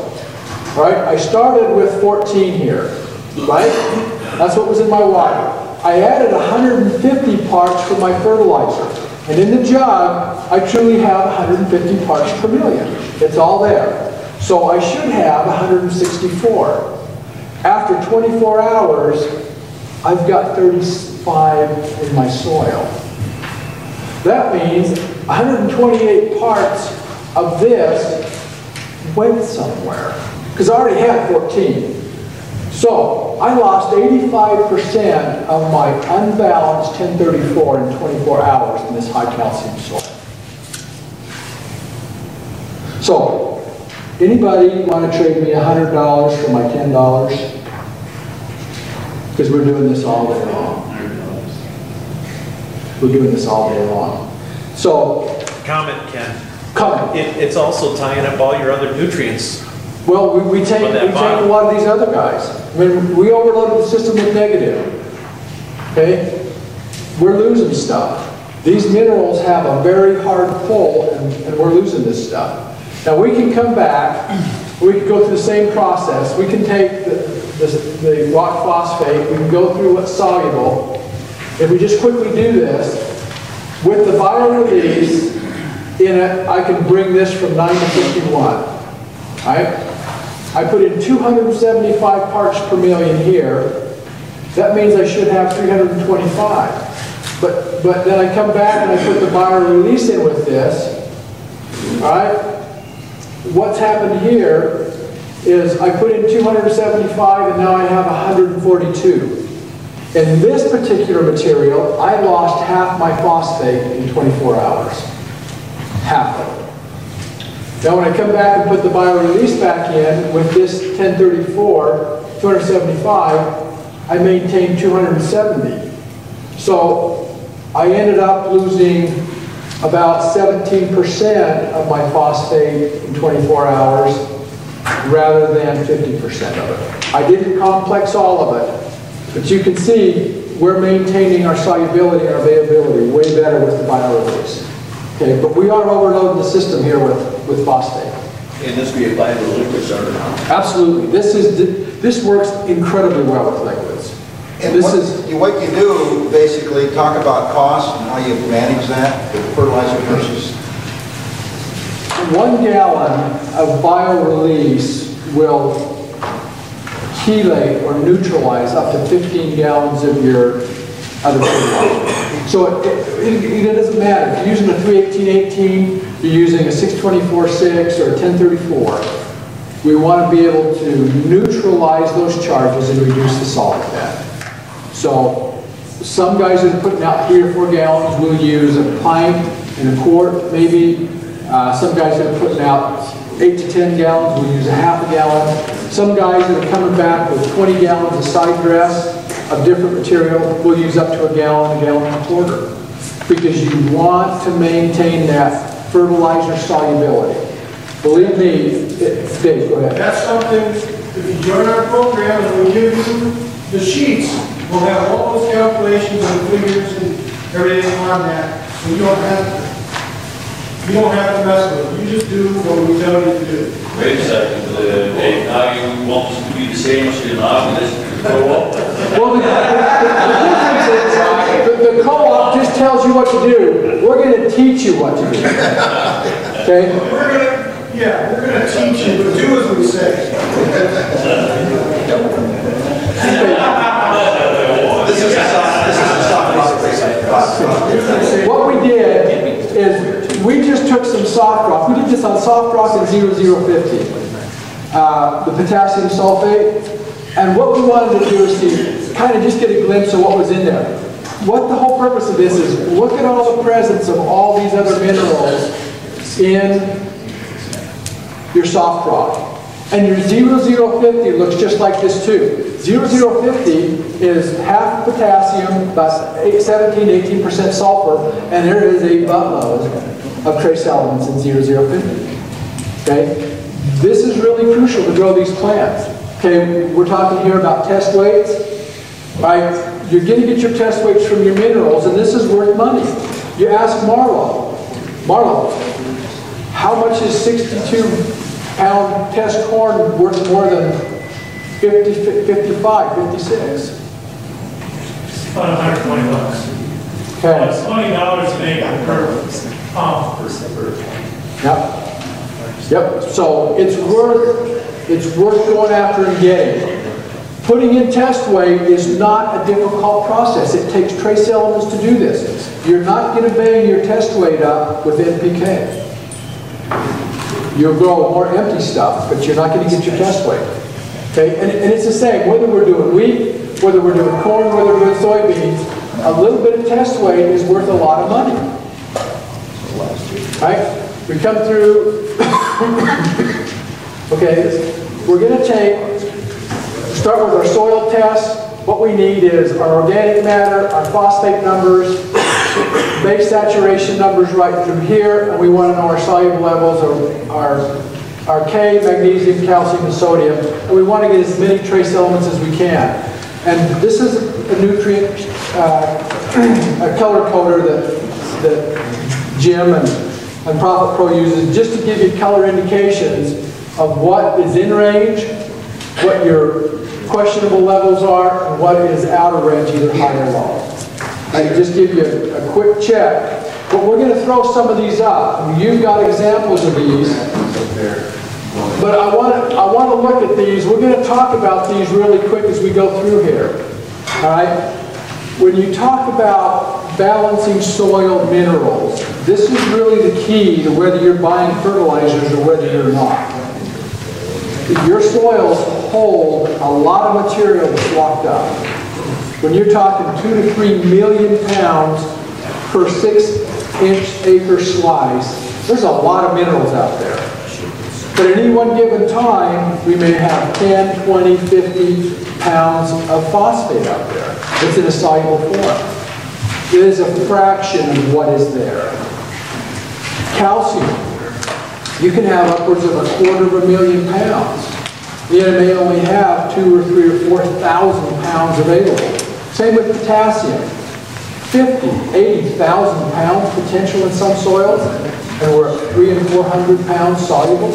All right, I started with 14 here, right? That's what was in my water. I added 150 parts for my fertilizer. And in the jug, I truly have 150 parts per million. It's all there. So I should have 164. After 24 hours, I've got 35 in my soil. That means 128 parts of this went somewhere, because I already had 14. So I lost 85% of my unbalanced 1034 in 24 hours in this high calcium soil. So, anybody want to trade me $100 for my $10? Because we're doing this all day long. We're doing this all day long. So, Comment, Ken. comment. It's also tying up all your other nutrients. Well, we take a lot of these other guys. I mean, we overloaded the system with negative. Okay? We're losing stuff. These minerals have a very hard pull, and we're losing this stuff. Now we can come back, we can go through the same process. We can take the rock phosphate, we can go through what's soluble. If we just quickly do this, with the biorelease in it, I can bring this from 9 to 51. Right? I put in 275 parts per million here. That means I should have 325. But then I come back and I put the biorelease in with this. Right? What's happened here is I put in 275 and now I have 142. In this particular material, I lost half my phosphate in 24 hours. Half of it. Now when I come back and put the biorelease back in with this 1034, 275, I maintained 270. So I ended up losing about 17% of my phosphate in 24 hours rather than 50% of it. I didn't complex all of it, but you can see we're maintaining our solubility and our availability way better with the biorelease. Okay, but we are overloading the system here with phosphate. Can this be applied to liquids or not? Absolutely. This works incredibly well with liquids. And what you do, basically, talk about cost and how you manage that, with fertilizer versus... 1 gallon of biorelease will chelate or neutralize up to 15 gallons of your other fertilizer. So it doesn't matter. If you're using a 318-18, you're using a 624-6 or a 1034. We want to be able to neutralize those charges and reduce the solid fat. So some guys that are putting out 3 or 4 gallons will use a pint and a quart, maybe. Some guys that are putting out 8 to 10 gallons will use a half a gallon. Some guys that are coming back with 20 gallons of side dress of different material will use up to a gallon and a quarter. Because you want to maintain that fertilizer solubility. Believe me, Dave, go ahead. That's something, if you join our program and we give you the sheets, we'll have all those calculations and figures and everything on that. So you don't have to mess with it. You just do what we tell you to do. Wait a second, Dave, now you want us to be the same as the monogamous co-op? Well, the co-op just tells you what to do. We're going to teach you what to do. Okay? We're going to teach you, but do as we say. This is a soft What we did is we just took some soft rock. We did this on soft rock and 0050, the potassium sulfate. And what we wanted to do is to kind of just get a glimpse of what was in there. What the whole purpose of this is, look at all the presence of all these other minerals in your soft rock. And your 0050 looks just like this too. 0050 is half potassium, about 17 to 18% sulfur, and there is a buttload of trace elements in 0050. Okay? This is really crucial to grow these plants. Okay, we're talking here about test weights, right? You're going to get your test weights from your minerals, and this is worth money. You ask Marlo, how much is 62-pound test corn worth more than 50, 55, 56? About 120 bucks. Okay. It's $20 an acre per pump. Yep. Yep. So it's worth going after and getting. Putting in test weight is not a difficult process. It takes trace elements to do this. You're not going to bang your test weight up with NPK. You'll grow more empty stuff, but you're not going to get your test weight. Okay, and it's the same, whether we're doing wheat, whether we're doing corn, whether we're doing soybeans, a little bit of test weight is worth a lot of money. Right? We come through, okay, we're going to start with our soil test. What we need is our organic matter, our phosphate numbers, base saturation numbers right through here, and we want to know our soluble levels, our K, magnesium, calcium, and sodium, and we want to get as many trace elements as we can. And this is a nutrient, a color coder that Jim and ProfitPro uses just to give you color indications of what is in range, what your questionable levels are, and what is out of range, either high or low. I can just give you a quick check, but we're going to throw some of these up. You've got examples of these, but I want to look at these. We're going to talk about these really quick as we go through here. All right? When you talk about balancing soil minerals, this is really the key to whether you're buying fertilizers or whether you're not. Your soils hold a lot of material that's locked up. When you're talking 2 to 3 million pounds per 6-inch acre slice, there's a lot of minerals out there. But at any one given time, we may have 10, 20, 50 pounds of phosphate out there. It's in a soluble form. It is a fraction of what is there. Calcium. You can have upwards of 250,000 pounds. Yet it may only have 2,000 or 3,000 or 4,000 pounds available. Same with potassium. 50,000, 80,000 pounds potential in some soils, and we're at 300 and 400 pounds soluble.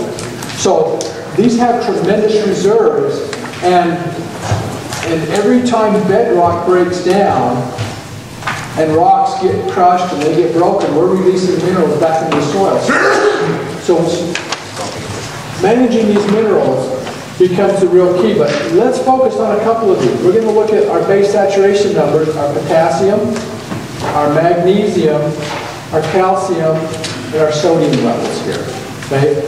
So these have tremendous reserves, and every time bedrock breaks down and rocks get crushed and they get broken, we're releasing minerals back into the soil. So managing these minerals becomes the real key, but let's focus on a couple of these. We're going to look at our base saturation numbers, our potassium, our magnesium, our calcium, and our sodium levels here. Okay?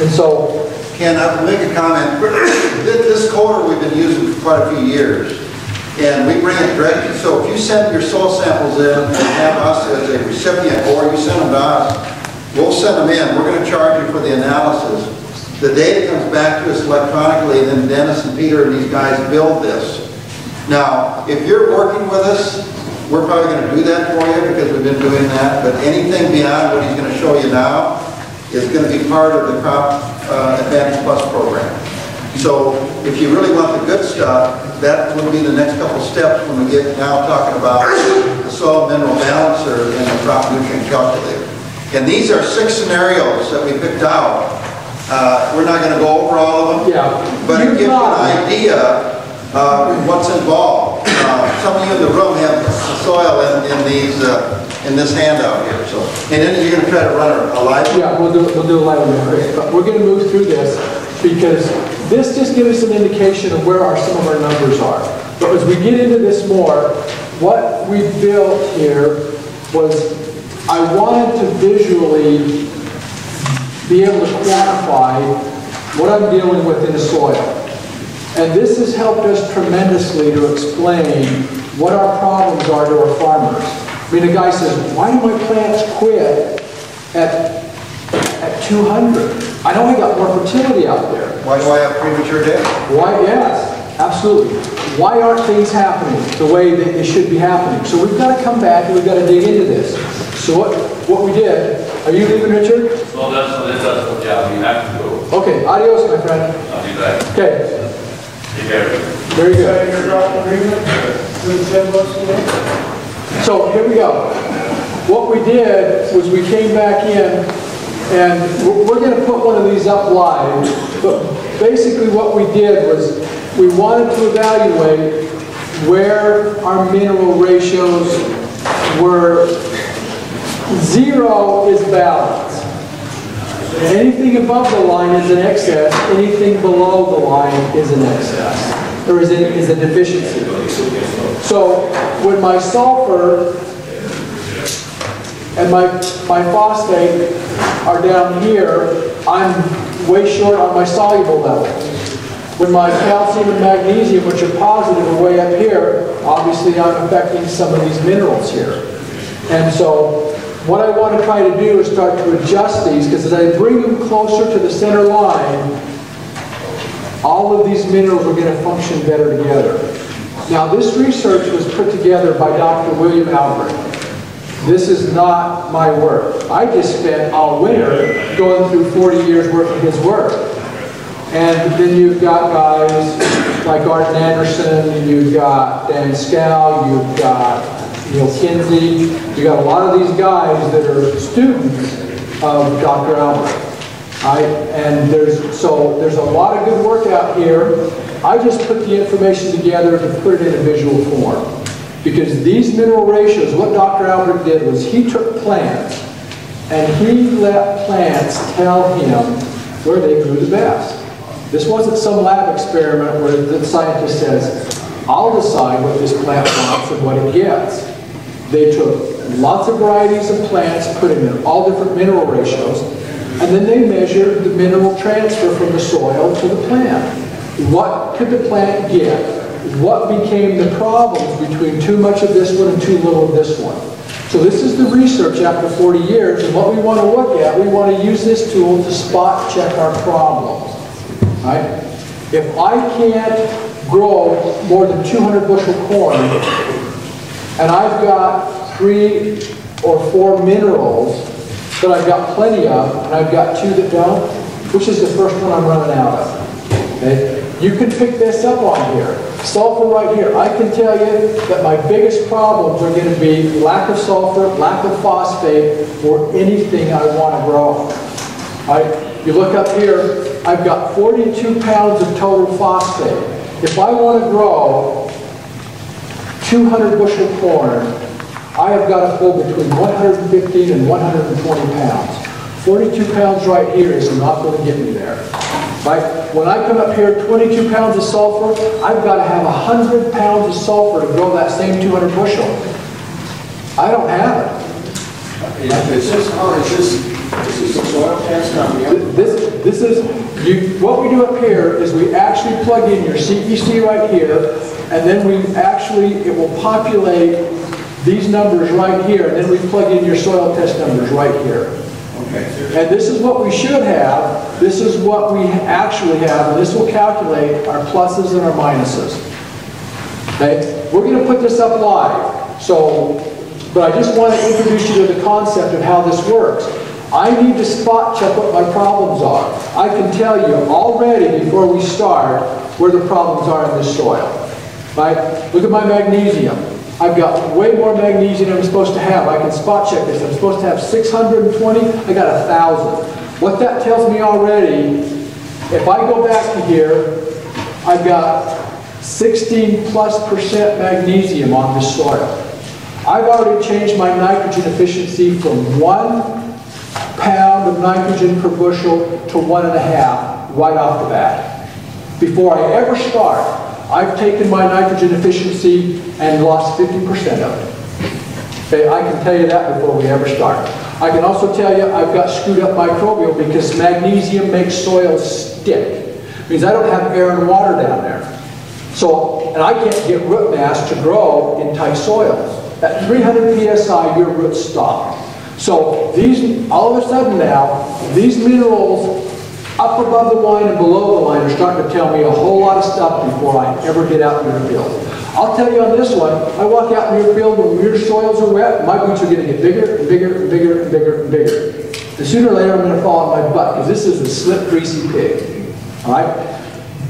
And so, Ken, I'll make a comment. This coder we've been using for quite a few years, and we bring it directly. So if you send your soil samples in and have us as a recipient, or you send them to us, we'll send them in. We're going to charge you for the analysis. The data comes back to us electronically, and then Dennis and Peter and these guys build this. Now, if you're working with us, we're probably going to do that for you because we've been doing that. But anything beyond what he's going to show you now is going to be part of the Crop Advantage Plus program. So if you really want the good stuff, that will be the next couple steps when we get now talking about the soil mineral balancer and the crop nutrient calculator. And these are 6 scenarios that we picked out. We're not going to go over all of them, but it gives you an idea of what's involved. Some of you in the room have soil in this handout here. So, and then you're going to try to run a live. Yeah, we'll do a live one, Chris. But we're going to move through this because this just gives us an indication of where some of our numbers are. But as we get into this more, what we built here was I wanted to visually be able to quantify what I'm dealing with in the soil. And this has helped us tremendously to explain what our problems are to our farmers. I mean, a guy says, why do my plants quit at 200? I know I got more fertility out there. Why do I have premature death? Why? Yes, absolutely. Why aren't things happening the way that they should be happening? So we've got to come back and we've got to dig into this. So what we did, are you leaving, Richard? Well, that's what job you have to go. Okay, adios, my friend. I'll be back. Okay. Take care. Very good. So here we go. What we did was we came back in, and we're going to put one of these up live, but basically what we did was we wanted to evaluate where our mineral ratios were. 0 is balance. Anything above the line is an excess. Anything below the line is an excess, or is a deficiency. So when my sulfur and my phosphate are down here, I'm way short on my soluble level. When my calcium and magnesium, which are positive, are way up here, obviously I'm affecting some of these minerals here. And so what I want to try to do is start to adjust these, because as I bring them closer to the center line, all of these minerals are going to function better together. Now this research was put together by Dr. William Albrecht. This is not my work. I just spent all winter going through 40 years worth of his work. And then you've got guys like Arden Anderson, you've got Dan Scow, you've got Neil Kinsey. You got a lot of these guys that are students of Dr. Albrecht. And there's a lot of good work out here. I just put the information together to put it in a visual form. Because these mineral ratios, what Dr. Albrecht did was he took plants and he let plants tell him where they grew the best. This wasn't some lab experiment where the scientist says, I'll decide what this plant wants and what it gets. They took lots of varieties of plants, put them in all different mineral ratios, and then they measured the mineral transfer from the soil to the plant. What could the plant get? What became the problems between too much of this one and too little of this one? So this is the research after 40 years, and what we want to look at, we want to use this tool to spot check our problems. Right? If I can't grow more than 200 bushel corn, and I've got 3 or 4 minerals that I've got plenty of, and I've got 2 that don't, which is the first one I'm running out of? Okay? You can pick this up on here. Sulfur right here. I can tell you that my biggest problems are going to be lack of sulfur, lack of phosphate, or anything I want to grow. Right? You look up here, I've got 42 pounds of total phosphate. If I want to grow 200 bushel corn, I have got to pull between 115 and 120 pounds. 42 pounds right here is not going to get me there. Right? When I come up here, 22 pounds of sulfur, I've got to have 100 pounds of sulfur to grow that same 200 bushel. I don't have it. Is this a soil test on the This is, what we do up here is we actually plug in your CEC right here, and then it will populate these numbers right here, and then we plug in your soil test numbers right here. Okay. And this is what we should have, this is what we actually have, and this will calculate our pluses and our minuses. Okay? We're going to put this up live, but I just want to introduce you to the concept of how this works. I need to spot check what my problems are. I can tell you already before we start where the problems are in this soil. Right? Look at my magnesium. I've got way more magnesium than I'm supposed to have. I can spot check this. I'm supposed to have 620. I got 1,000. What that tells me already, if I go back to here, I've got 16+% magnesium on this soil. I've already changed my nitrogen efficiency from 1 pound of nitrogen per bushel to 1.5 right off the bat. Before I ever start, I've taken my nitrogen efficiency and lost 50% of it. Okay, I can tell you that before we ever start. I can also tell you I've got screwed up microbial because magnesium makes soil stick. It means I don't have air and water down there. And I can't get root mass to grow in tight soils. At 300 psi, your roots stop. So all of a sudden now, these minerals up above the line and below the line are starting to tell me a whole lot of stuff before I ever get out in your field. I'll tell you on this one, I walk out in your field when your soils are wet, my boots are going to get bigger and bigger and bigger and bigger and bigger. And sooner or later I'm going to fall on my butt because this is a slip, greasy pig. All right?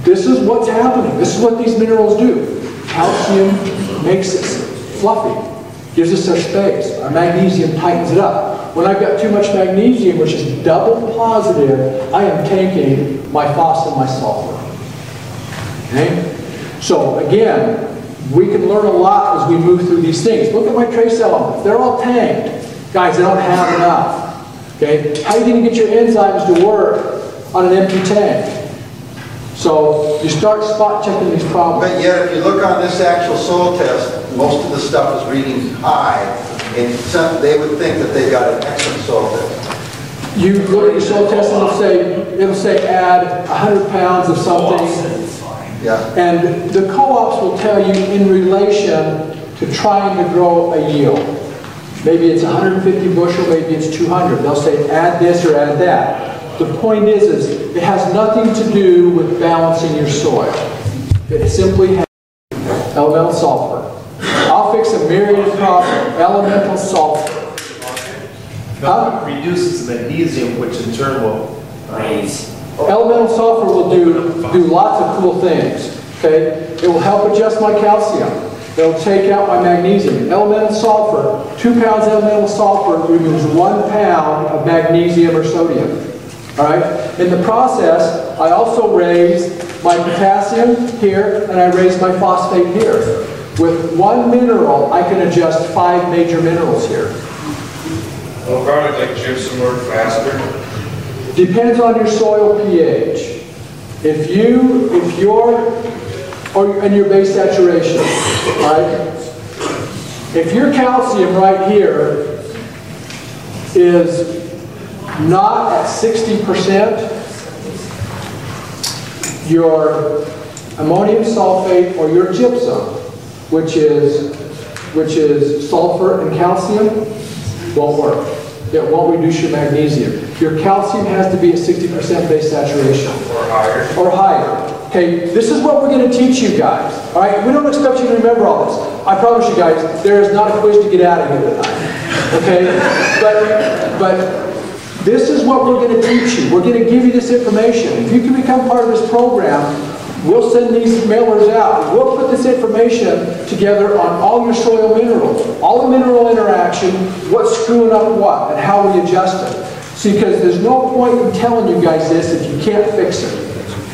This is what's happening. This is what these minerals do. Calcium makes it fluffy. Gives us our space. Our magnesium tightens it up. When I've got too much magnesium, which is double positive, I am taking my phos and my sulfur. Okay? So again, We can learn a lot as we move through these things. Look at my trace elements. They're all tanked. Guys, they don't have enough. Okay? How are you going to get your enzymes to work on an empty tank? So you start spot checking these problems. But yet, if you look on this actual soil test, most of the stuff is reading high, and they would think that they got an excellent soil test. You look at your soil test and it'll say add 100 pounds of something. Yeah. And the co-ops will tell you in relation to trying to grow a yield. Maybe it's 150 bushel, maybe it's 200. They'll say add this or add that. The point is it has nothing to do with balancing your soil. It simply has elemental sulfur. I'll fix a myriad problem. Elemental sulfur. Reduces magnesium, which in turn will raise. Elemental sulfur will do lots of cool things. Okay? It will help adjust my calcium. It'll take out my magnesium. Elemental sulfur, 2 pounds elemental sulfur removes 1 pound of magnesium or sodium. All right? In the process, I also raise my potassium here, and I raise my phosphate here. With one mineral, I can adjust 5 major minerals here. Will a product like gypsum work faster? Depends on your soil pH. And your base saturation, right? If your calcium right here is not at 60%, your ammonium sulfate or your gypsum, which is sulfur and calcium, won't work. It won't reduce your magnesium. Your calcium has to be at 60% base saturation. Or higher. Or higher. Okay, this is what we're going to teach you guys. All right, we don't expect you to remember all this. I promise you guys, there is not a quiz to get out of here tonight. Okay, but this is what we're going to teach you. We're going to give you this information. If you can become part of this program, we'll send these mailers out. We'll put this information together on all your soil minerals, all the mineral interaction, what's screwing up what, and how we adjust it. See, because there's no point in telling you guys this if you can't fix it.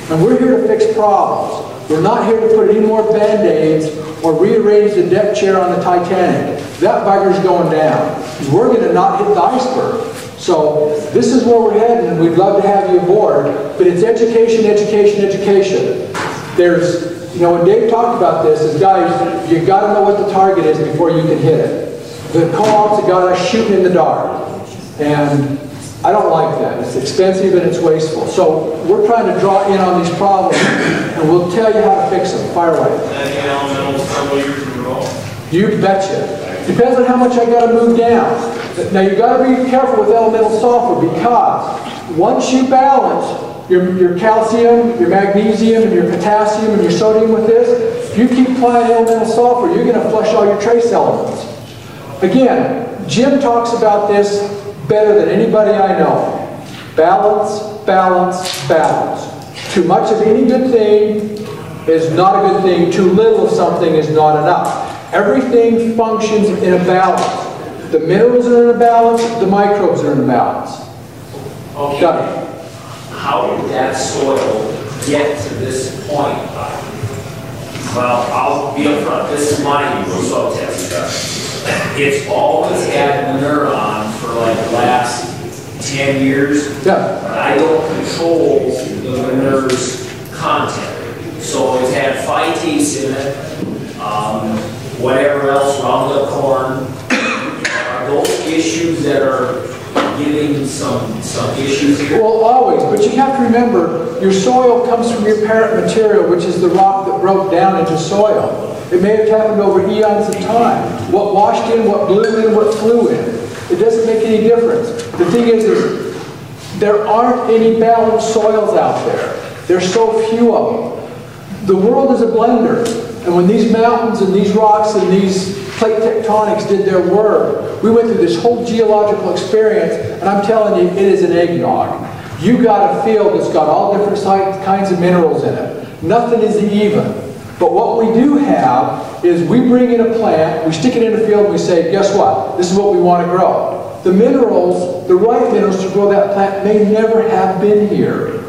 And we're here to fix problems. We're not here to put any more Band-Aids or rearrange the deck chair on the Titanic. That bugger's going down. We're going to not hit the iceberg. So this is where we're heading, and we'd love to have you aboard. But it's education, education, education. There's, you know, when Dave talked about this, is guys, you got to know what the target is before you can hit it. The co-ops have got us shooting in the dark. And I don't like that. It's expensive and it's wasteful. So we're trying to draw in on these problems, and we'll tell you how to fix them. Fire away. Any elementals several years in a row? You betcha. Depends on how much I got to move down. Now you got to be careful with elemental sulfur, because once you balance your calcium, your magnesium, and your potassium, and your sodium with this, if you keep applying elemental sulfur, you're going to flush all your trace elements. Again, Jim talks about this better than anybody I know. Balance, balance, balance. Too much of any good thing is not a good thing. Too little of something is not enough. Everything functions in a balance. The minerals are in a balance, the microbes are in a balance. Okay. Done. How did that soil get to this point? Well, I'll be upfront. This is my soil test. It's always had manure on for like the last 10 years. Yeah. I don't control the manure's content. So it's had phytates in it, whatever else, Roundup corn. Are those issues that are giving some issues here? Well, always, but you have to remember, your soil comes from your parent material, which is the rock that broke down into soil. It may have happened over eons of time. What washed in, what blew in, what flew in. It doesn't make any difference. The thing is there aren't any balanced soils out there. There's so few of them. The world is a blender. And when these mountains and these rocks and these plate tectonics did their work, we went through this whole geological experience, and I'm telling you, it is an eggnog. You got a field that's got all different kinds of minerals in it. Nothing is even. But what we do have is we bring in a plant, we stick it in a field, and we say, guess what? This is what we want to grow. The minerals, the right minerals to grow that plant may never have been here.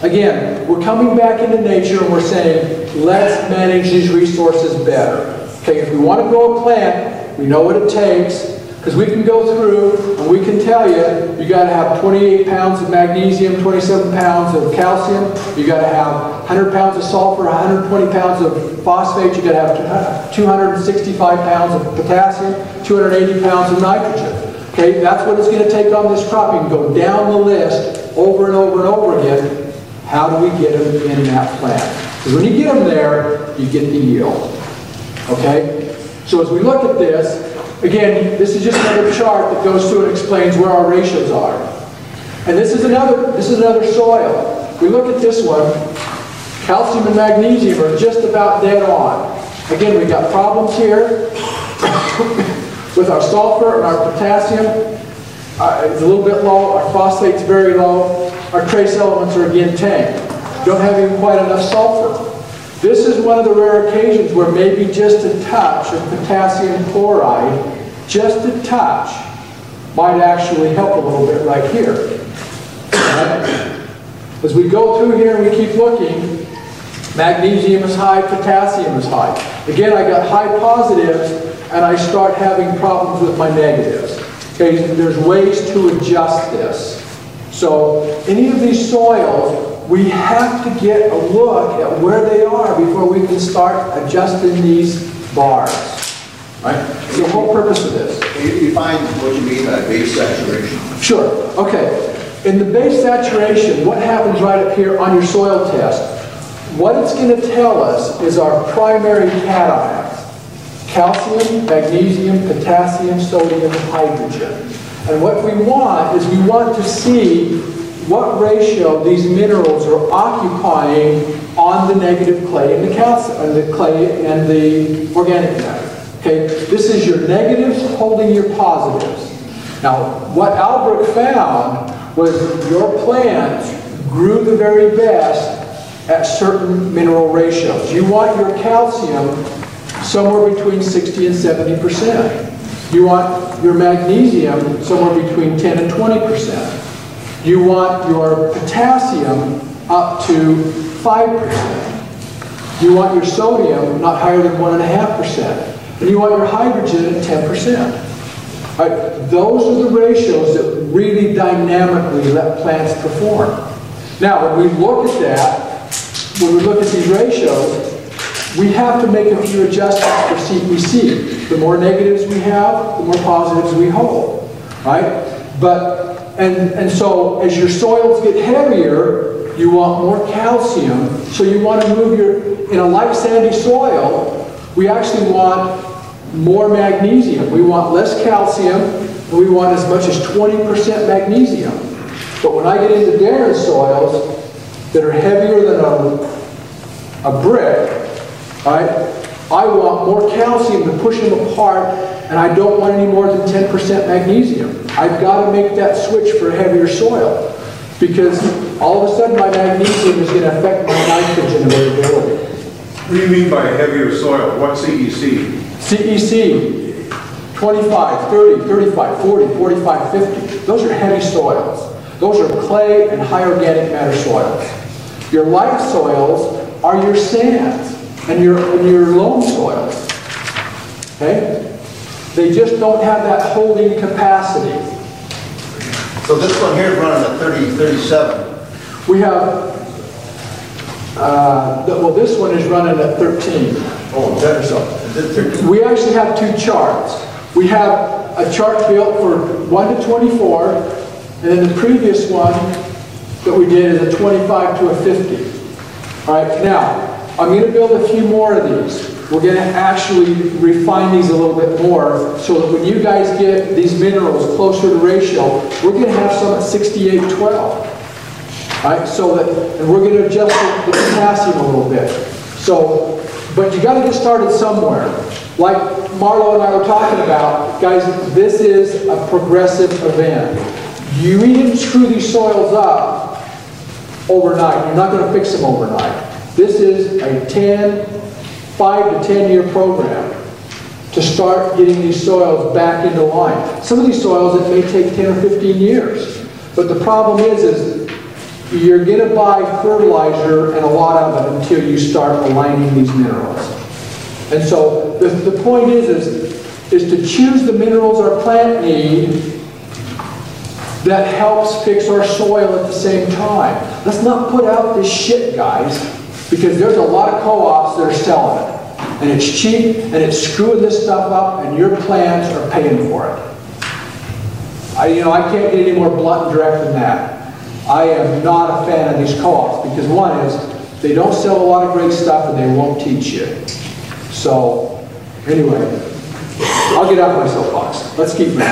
Again, we're coming back into nature and we're saying, let's manage these resources better. Okay, if we want to grow a plant, we know what it takes, because we can go through and we can tell you, you got to have 28 pounds of magnesium, 27 pounds of calcium, you got to have 100 pounds of sulfur, 120 pounds of phosphate, you got to have 265 pounds of potassium, 280 pounds of nitrogen. Okay, that's what it's going to take on this crop. You can go down the list over and over and over again. How do we get them in that plant? Because when you get them there, you get the yield. Okay? So as we look at this, again, this is just another chart that goes through and explains where our ratios are. And this is another soil. We look at this one, calcium and magnesium are just about dead on. Again, we've got problems here with our sulfur and our potassium. It's a little bit low, our phosphate's very low, our trace elements are again tanked. Don't have even quite enough sulfur. This is one of the rare occasions where maybe just a touch of potassium chloride, just a touch, might actually help a little bit right here. Right? As we go through here and we keep looking, magnesium is high, potassium is high. Again, I got high positives and I start having problems with my negatives. Okay, there's ways to adjust this. So any of these soils, we have to get a look at where they are before we can start adjusting these bars. Right? It's the whole purpose of this. You find what you mean by base saturation? Sure. Okay. In the base saturation, what happens right up here on your soil test? What it's going to tell us is our primary cations. Calcium, magnesium, potassium, sodium, and hydrogen. And what we want is we want to see what ratio these minerals are occupying on the negative clay and the calcium, and the clay and the organic matter. Okay, this is your negatives holding your positives. Now, what Albrecht found was your plants grew the very best at certain mineral ratios. You want your calcium somewhere between 60 and 70%. You want your magnesium somewhere between 10 and 20%. You want your potassium up to 5%. You want your sodium not higher than 1.5%. And you want your hydrogen at 10%. Right? Those are the ratios that really dynamically let plants perform. Now, when we look at that, when we look at these ratios, we have to make a few adjustments for CPC. The more negatives we have, the more positives we hold, right? But, and so as your soils get heavier, you want more calcium, so you want to move in a light sandy soil, we actually want more magnesium. We want less calcium, and we want as much as 20% magnesium. But when I get into barren soils that are heavier than a brick, right? I want more calcium to push them apart, and I don't want any more than 10% magnesium. I've got to make that switch for a heavier soil, because all of a sudden my magnesium is going to affect my nitrogen availability. What do you mean by heavier soil? What CEC? CEC, 25, 30, 35, 40, 45, 50. Those are heavy soils. Those are clay and high organic matter soils. Your light soils are your sands and your loam soils. Okay? They just don't have that holding capacity. So this one here is running at 30, 37. We have, well, this one is running at 13. Oh, is that so? Is it 13? We actually have two charts. We have a chart built for 1 to 24, and then the previous one that we did is a 25 to a 50. All right, now, I'm going to build a few more of these. We're going to actually refine these a little bit more so that when you guys get these minerals closer to ratio, we're going to have some at 68-12. Right? So that, and we're going to adjust the potassium a little bit. So, but you got to get started somewhere. Like Marlo and I were talking about, guys, this is a progressive event. You didn't screw these soils up overnight. You're not going to fix them overnight. This is a 5 to 10 year program to start getting these soils back into line. Some of these soils, it may take 10 or 15 years. But the problem is you're going to buy fertilizer and a lot of it until you start aligning these minerals. And so the point is to choose the minerals our plant needs that helps fix our soil at the same time. Let's not put out this shit, guys, because there's a lot of co-ops that are selling it. And it's cheap, and it's screwing this stuff up, and your plants are paying for it. I can't get any more blunt and direct than that. I am not a fan of these co-ops, because one is, they don't sell a lot of great stuff, and they won't teach you. So, anyway, I'll get out of my soapbox. Let's keep moving.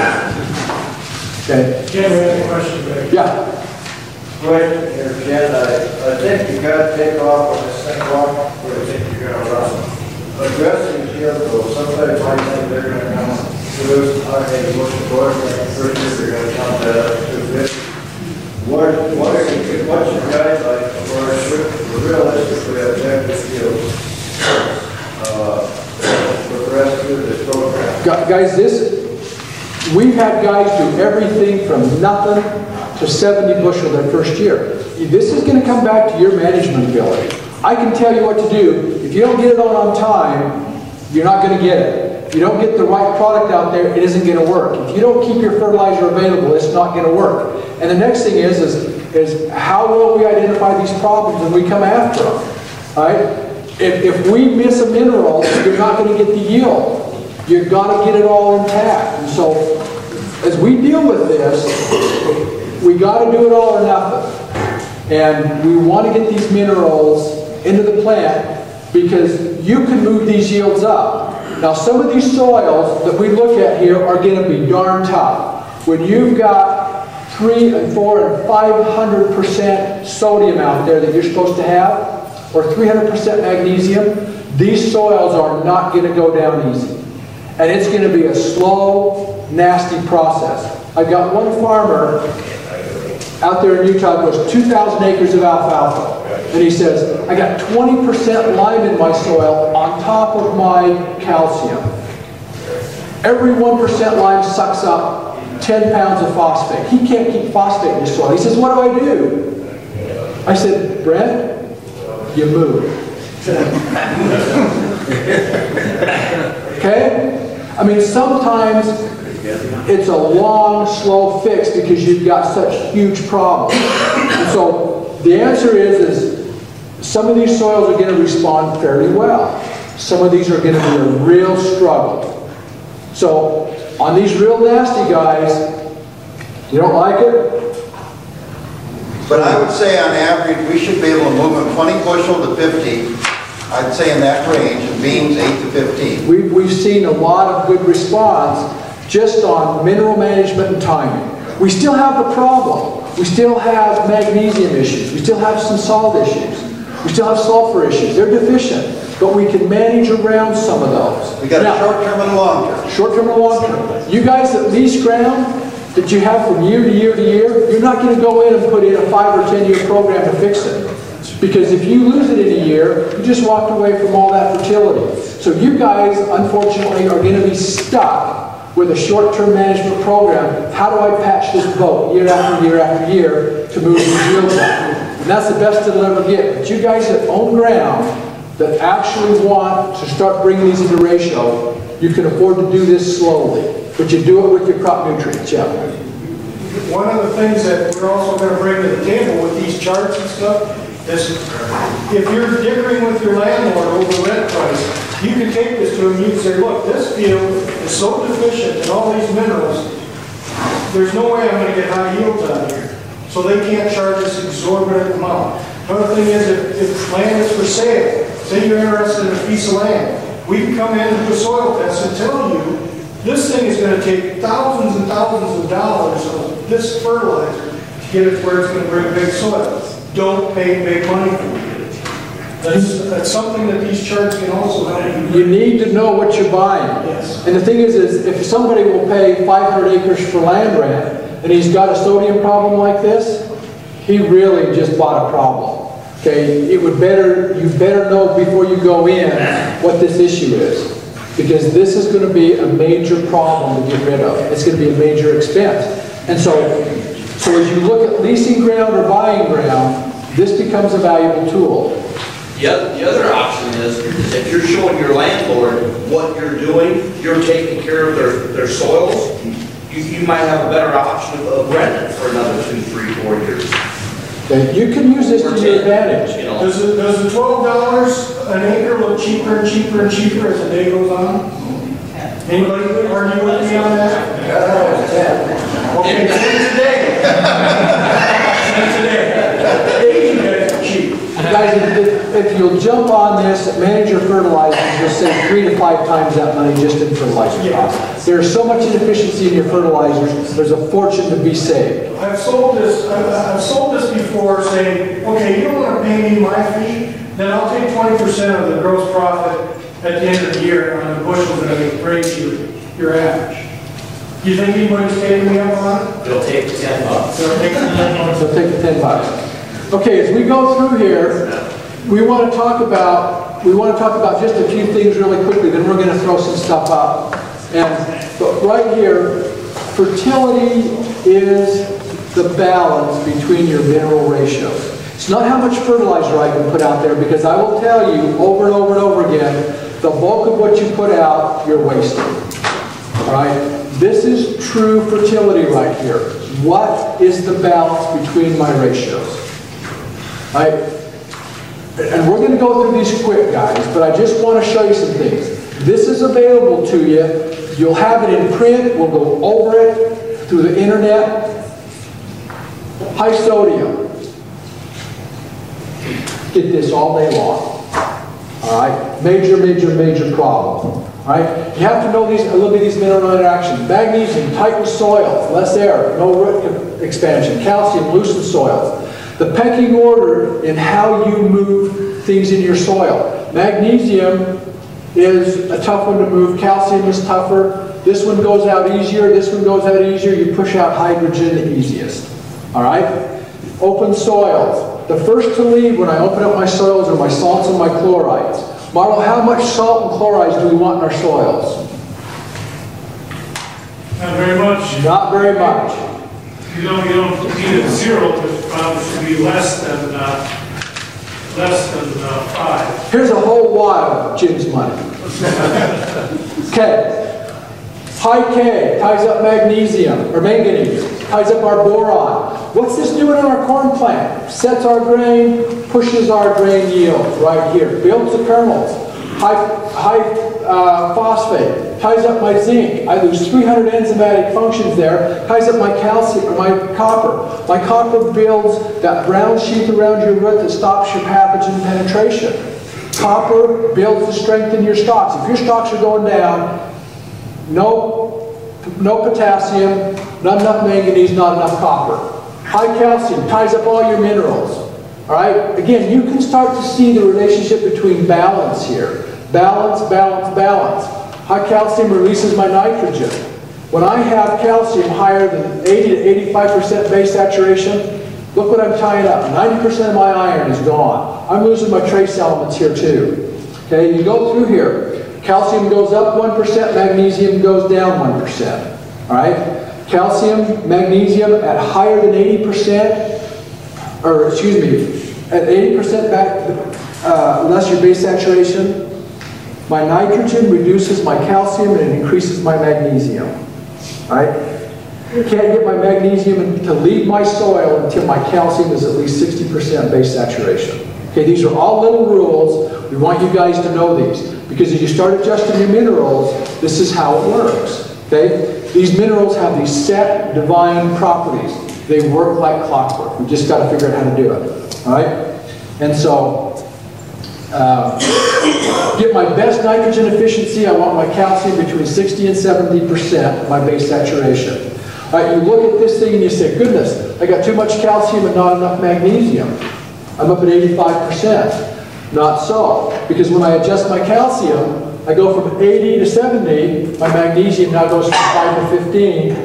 Okay. Ken, we have a question back. Yeah. Question here, Ken. I think you got to take off on this thing walk where I think you're going to run. Addressing yield goals, somebody might think they're going to come produce high bushel corn, first year they're going to come to 250. What's your guideline for realistically objective yields for the rest of this program? Guys, we've had guys do everything from nothing to 70 bushel their first year. This is going to come back to your management ability. I can tell you what to do. If you don't get it on time, you're not going to get it. If you don't get the right product out there, it isn't going to work. If you don't keep your fertilizer available, it's not going to work. And the next thing is how will we identify these problems and we come after them, right? If we miss a mineral, you're not going to get the yield. You've got to get it all intact. And so, as we deal with this, we got to do it all or nothing. And we want to get these minerals into the plant because you can move these yields up. Now, some of these soils that we look at here are going to be darn tough. When you've got 3 and 4 and 500% sodium out there that you're supposed to have, or 300% magnesium, these soils are not going to go down easy. And it's going to be a slow, nasty process. I've got one farmer out there in Utah who has 2,000 acres of alfalfa. And he says, I got 20% lime in my soil on top of my calcium. Every 1% lime sucks up 10 pounds of phosphate. He can't keep phosphate in his soil. He says, what do I do? I said, Brent, you move. Okay? I mean, sometimes it's a long, slow fix because you've got such huge problems. And so the answer is some of these soils are going to respond fairly well. Some of these are going to be a real struggle. So on these real nasty guys, you don't like it? But I would say on average, we should be able to move them 20 bushel to 50. I'd say in that range, and beans 8 to 15. We've seen a lot of good response just on mineral management and timing. We still have the problem. We still have magnesium issues. We still have some salt issues. We still have sulfur issues. They're deficient, but we can manage around some of those. We got a short-term and a long-term. Short-term and long-term. You guys that lease ground that you have from year to year to year, you're not going to go in and put in a 5 or 10 year program to fix it. Because if you lose it in a year, you just walked away from all that fertility. So you guys, unfortunately, are going to be stuck with a short-term management program. How do I patch this boat year after year after year to move these yields up? And that's the best it'll ever get. But you guys that own ground, that actually want to start bringing these into ratio, you can afford to do this slowly. But you do it with your crop nutrients, yeah. One of the things that we're also going to bring to the table with these charts and stuff is if you're differing with your landlord over rent price, you can take this to him and you can say, look, this field is so deficient in all these minerals, there's no way I'm going to get high yields out here. So they can't charge us exorbitant amount. Another thing is if land is for sale, say you're interested in a piece of land, we can come in and do a soil test and tell you this thing is going to take thousands and thousands of dollars of this fertilizer to get it where it's going to bring big soil. Don't pay big money for it. That's something that these charts can also help you. You need to know what you're buying. Yes. And the thing is if somebody will pay 500 acres for land rent and he's got a sodium problem like this, he really just bought a problem. Okay, you better know before you go in what this issue is. Because this is going to be a major problem to get rid of. It's going to be a major expense. And so So as you look at leasing ground or buying ground, this becomes a valuable tool. The other option is if you're showing your landlord what you're doing, you're taking care of their soils, you might have a better option of renting for another 2, 3, 4 years. Okay. You can use this to your advantage. You know. Does the $12 an acre look cheaper and cheaper and cheaper as the day goes on? Anybody argue with me on that? Okay, today. Today. Cheap. Guys, if you'll jump on this, manage your fertilizers, you'll save 3 to 5 times that money just in fertilizer costs. There's so much inefficiency in your fertilizers, there's a fortune to be saved. I've sold this before saying, okay, you don't want to pay me my fee, then I'll take 20% of the gross profit at the end of the year on the bushels that I raise your average. Do you think anybody's taking me up on it? They'll take the $10. They'll take the $10. So take the $10. Okay, as we go through here, we want to talk about just a few things really quickly, then we're going to throw some stuff up. But right here, fertility is the balance between your mineral ratios. It's not how much fertilizer I can put out there, because I will tell you over and over and over again, the bulk of what you put out, you're wasting. All right? This is true fertility right here. What is the balance between my ratios? All right? And we're going to go through these quick, guys, but I just want to show you some things. This is available to you. You'll have it in print. We'll go over it through the internet. High sodium. Get this all day long. All right? Major, major, major problem. All right? You have to know these, a little bit of these mineral interactions. Magnesium, tighten soil, less air, no root expansion. Calcium, loosen soils. The pecking order in how you move things in your soil. Magnesium is a tough one to move. Calcium is tougher. This one goes out easier. This one goes out easier. You push out hydrogen the easiest. All right? Open soils. The first to leave when I open up my soils are my salts and my chlorides. Marlo, how much salt and chlorides do we want in our soils? Not very much. Not very much. You don't need it 0, but probably should be less than 5. Here's a whole wad of Jim's money. Okay. High K ties up magnesium, or manganese, ties up our boron. What's this doing in our corn plant? Sets our grain, pushes our grain yield right here. Builds the kernels. High phosphate ties up my zinc. I lose 300 enzymatic functions there. Ties up my calcium or my copper. My copper builds that brown sheath around your root that stops your pathogen penetration. Copper builds the strength in your stalks. If your stalks are going down, no potassium, not enough manganese, not enough copper. High calcium ties up all your minerals. All right? Again, you can start to see the relationship between balance here. Balance, balance, balance. High calcium releases my nitrogen. When I have calcium higher than 80 to 85% base saturation, look what I'm tying up. 90% of my iron is gone. I'm losing my trace elements here too. Okay, you go through here. Calcium goes up 1%, magnesium goes down 1%. All right? Calcium, magnesium at higher than 80%, or excuse me, at 80% less your base saturation, my nitrogen reduces my calcium and it increases my magnesium. All right? I can't get my magnesium to leave my soil until my calcium is at least 60% base saturation. Okay, these are all little rules. We want you guys to know these. Because as you start adjusting your minerals, this is how it works. Okay? These minerals have these set divine properties. They work like clockwork. We just got to figure out how to do it. All right? And so, get my best nitrogen efficiency, I want my calcium between 60 and 70% my base saturation. All right, you look at this thing and you say, goodness, I got too much calcium and not enough magnesium. I'm up at 85%. Not so, because when I adjust my calcium, I go from 80 to 70, my magnesium now goes from 5 to 15,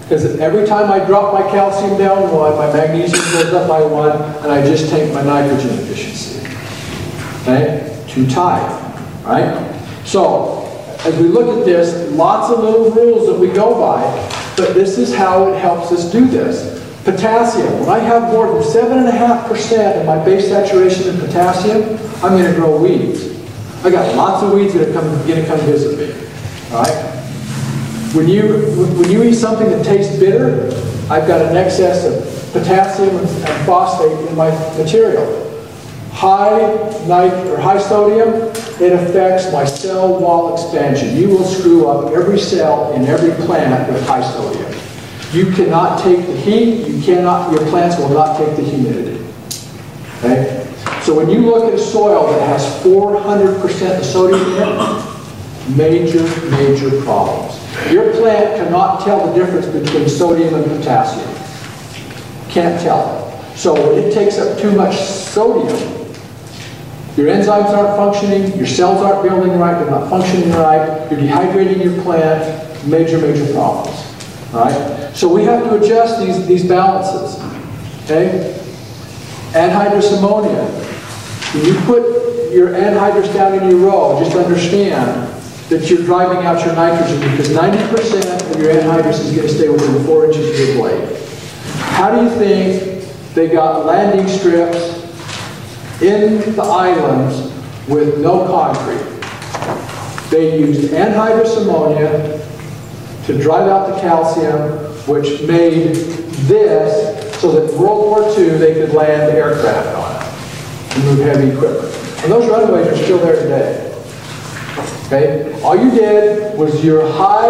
because every time I drop my calcium down 1, my magnesium goes up by 1, and I just take my nitrogen efficiency. Okay? Too tight. Right? So, as we look at this, lots of little rules that we go by, but this is how it helps us do this. Potassium, when I have more than 7.5% of my base saturation in potassium, I'm going to grow weeds. I got lots of weeds that are going to come visit me. All right? When you eat something that tastes bitter, I've got an excess of potassium and phosphate in my material. High sodium, it affects my cell wall expansion. You will screw up every cell in every plant with high sodium. You cannot take the heat, your plants will not take the humidity. Okay? So when you look at a soil that has 400% of sodium in it, major problems. Your plant cannot tell the difference between sodium and potassium. Can't tell it. So when it takes up too much sodium, your enzymes aren't functioning, your cells aren't building right, they're not functioning right, you're dehydrating your plant, major problems. All right? So we have to adjust these balances. Okay? Anhydrous ammonia. When you put your anhydrous down in your row, just understand that you're driving out your nitrogen because 90% of your anhydrous is going to stay within 4 inches of your blade. How do you think they got landing strips in the islands with no concrete? They used anhydrous ammonia to drive out the calcium, which made this so that in World War II they could land aircraft on it and move heavy equipment. And those runways are still there today. Okay? All you did was your high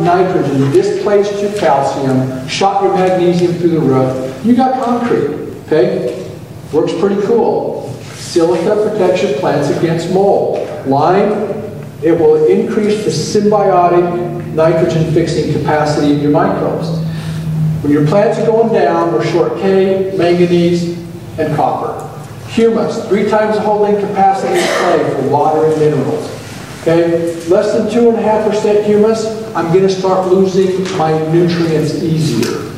nitrogen displaced your calcium, shot your magnesium through the roof. You got concrete. Okay? Works pretty cool. Silica protects your plants against mold. Lime, it will increase the symbiotic nitrogen fixing capacity of your microbes. When your plants are going down, we're short K, manganese, and copper. Humus, 3 times the holding capacity of clay for water and minerals. Okay, less than 2.5% humus, I'm going to start losing my nutrients easier.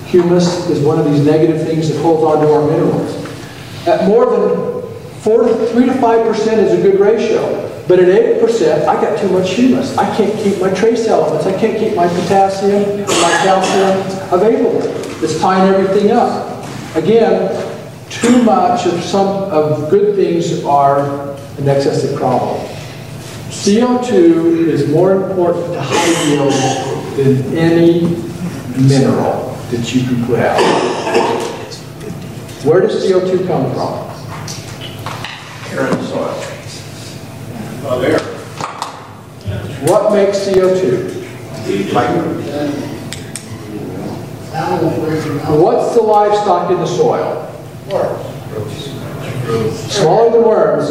Humus is one of these negative things that holds on to our minerals. At more than 3 to 5% is a good ratio. But at 8%, I got too much humus. I can't keep my trace elements. I can't keep my potassium and my calcium available. It's tying everything up. Again, too much of some of good things are an excessive problem. CO2 is more important to high yield than any mineral that you can put out. Where does CO2 come from? Air and soil. Oh, there. What makes CO2? What's the livestock in the soil? Smaller than worms.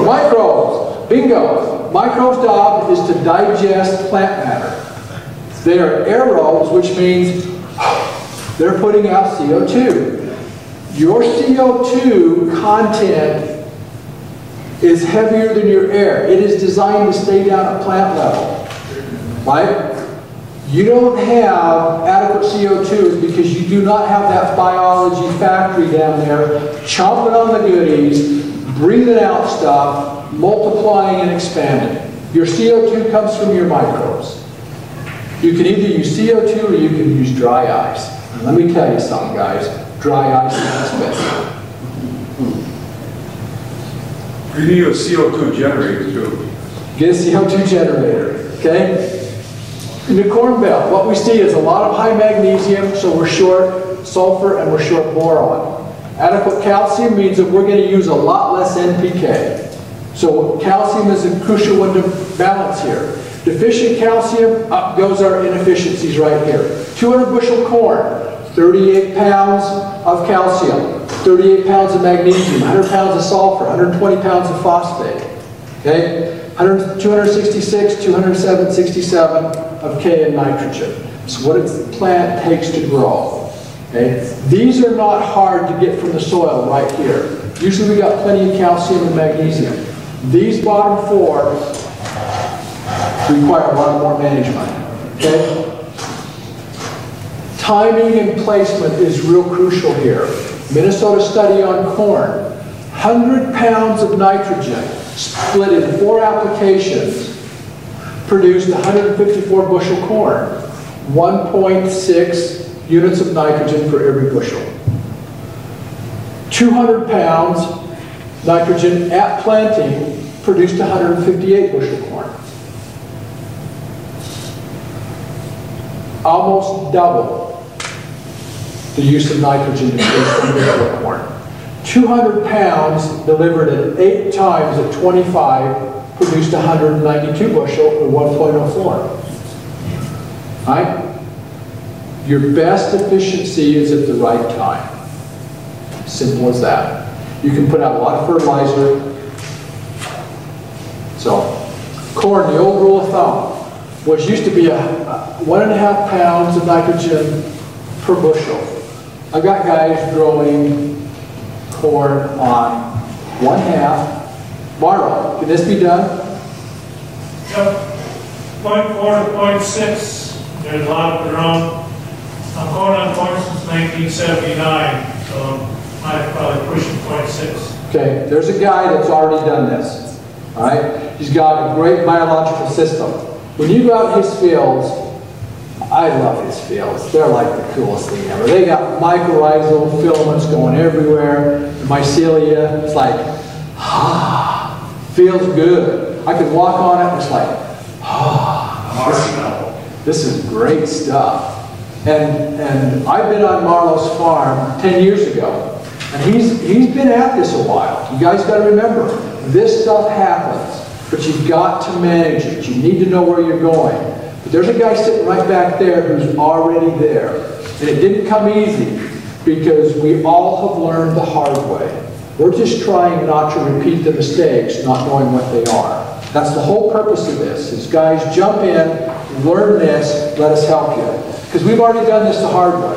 Microbes. Bingo. Microbes' job is to digest plant matter. They are aerobes, which means they're putting out CO2. Your CO2 content is heavier than your air. It is designed to stay down at plant level. Right? You don't have adequate CO2 because you do not have that biology factory down there chomping on the goodies, breathing out stuff, multiplying and expanding. Your CO2 comes from your microbes. You can either use CO2 or you can use dry ice. And let me tell you something, guys. Dry ice is expensive. You need a CO2 generator too. Get a CO2 generator, okay? In the Corn Belt, what we see is a lot of high magnesium, so we're short sulfur and we're short boron. Adequate calcium means that we're going to use a lot less NPK. So calcium is a crucial one to balance here. Deficient calcium, up goes our inefficiencies right here. 200 bushel corn, 38 pounds of calcium, 38 pounds of magnesium, 100 pounds of sulfur, 120 pounds of phosphate. Okay? 266, 207, 67 of K and nitrogen. It's what the plant takes to grow. Okay? These are not hard to get from the soil right here. Usually we got plenty of calcium and magnesium. These bottom four require a lot more management. Okay? Timing and placement is real crucial here. Minnesota study on corn. 100 pounds of nitrogen split in 4 applications produced 154 bushel corn. 1.6 units of nitrogen for every bushel. 200 pounds nitrogen at planting produced 158 bushel corn. Almost double the use of nitrogen to produce 1 bushel of corn. 200 pounds delivered at 8 times at 25 produced 192 bushel or 1.04. Right? Your best efficiency is at the right time. Simple as that. You can put out a lot of fertilizer. So, corn, the old rule of thumb, was used to be 1.5 pounds of nitrogen per bushel. I've got guys growing corn on 1/2. Marlo, can this be done? Yep. 0.4 to 0.6. There's a lot of their own. I'm going on corn since 1979, so I'm probably pushing 0.6. Okay, there's a guy that's already done this. All right? He's got a great biological system. When you go out in his fields, I love his fields. They're like the coolest thing ever. They got mycorrhizal filaments going everywhere. The mycelia, it's like, feels good. I could walk on it and it's like, this is great stuff. And I've been on Marlo's farm 10 years ago. And he's been at this a while. You guys got to remember, this stuff happens, but you've got to manage it. You need to know where you're going. But there's a guy sitting right back there who's already there. And it didn't come easy because we all have learned the hard way. We're just trying not to repeat the mistakes, not knowing what they are. That's the whole purpose of this, is guys jump in, learn this, let us help you. Because we've already done this the hard way,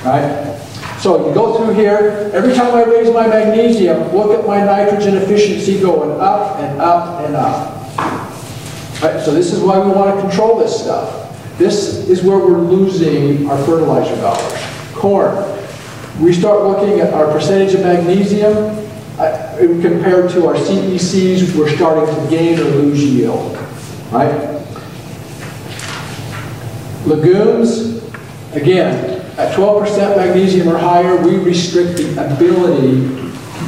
right? So you go through here, every time I raise my magnesium, look at my nitrogen efficiency going up and up and up. Right, so this is why we want to control this stuff. This is where we're losing our fertilizer dollars. Corn. We start looking at our percentage of magnesium compared to our CECs, we're starting to gain or lose yield. Right? Legumes, again, at 12% magnesium or higher, we restrict the ability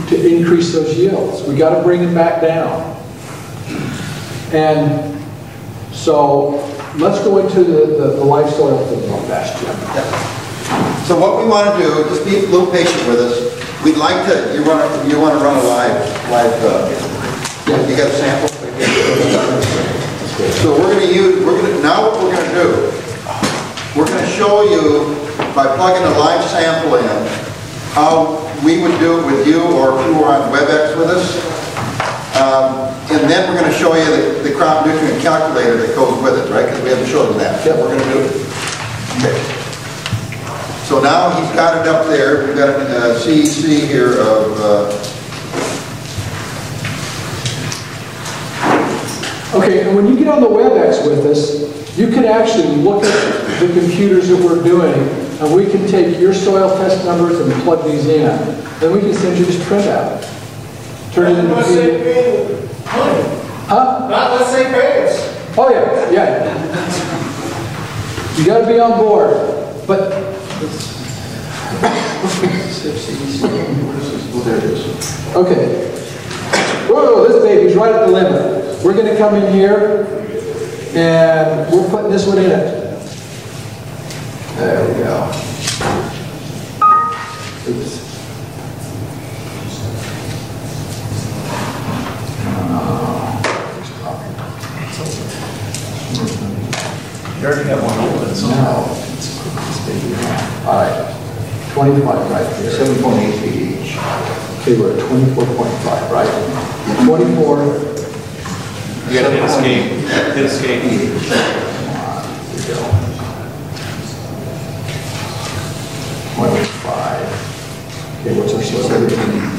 to increase those yields. We got to bring them back down. And so let's go into the live soil thing real fast, Jim. Yeah. So what we want to do, just be a little patient with us. We'd like to, you want to run a live you got a sample? So we're going to use, now what we're going to do, we're going to show you, by plugging a live sample in, how we would do it with you or if you were on WebEx with us. And then we're going to show you the crop nutrient calculator that goes with it, right? Because we haven't showed them that. Yeah, we're going to do it. Okay. So now he's got it up there. We've got a CEC here of... Okay, and when you get on the WebEx with us, you can actually look at the computers that we're doing, and we can take your soil test numbers and plug these in. Then we can send you this printout. Turn it into PDF. Huh? Not let's say pay Oh yeah, yeah. You got to be on board, but there it is. Okay. Whoa, this baby's right at the limit. We're going to come in here, and we're putting this one in it. There we go. Oops. You already have one open, so. No. All right. 25 right here. 7.8 feet each. Okay, we're at 24.5, right? 24. You gotta hit escape. Hit escape. Here we go. 25. Okay, what's our soil? 17.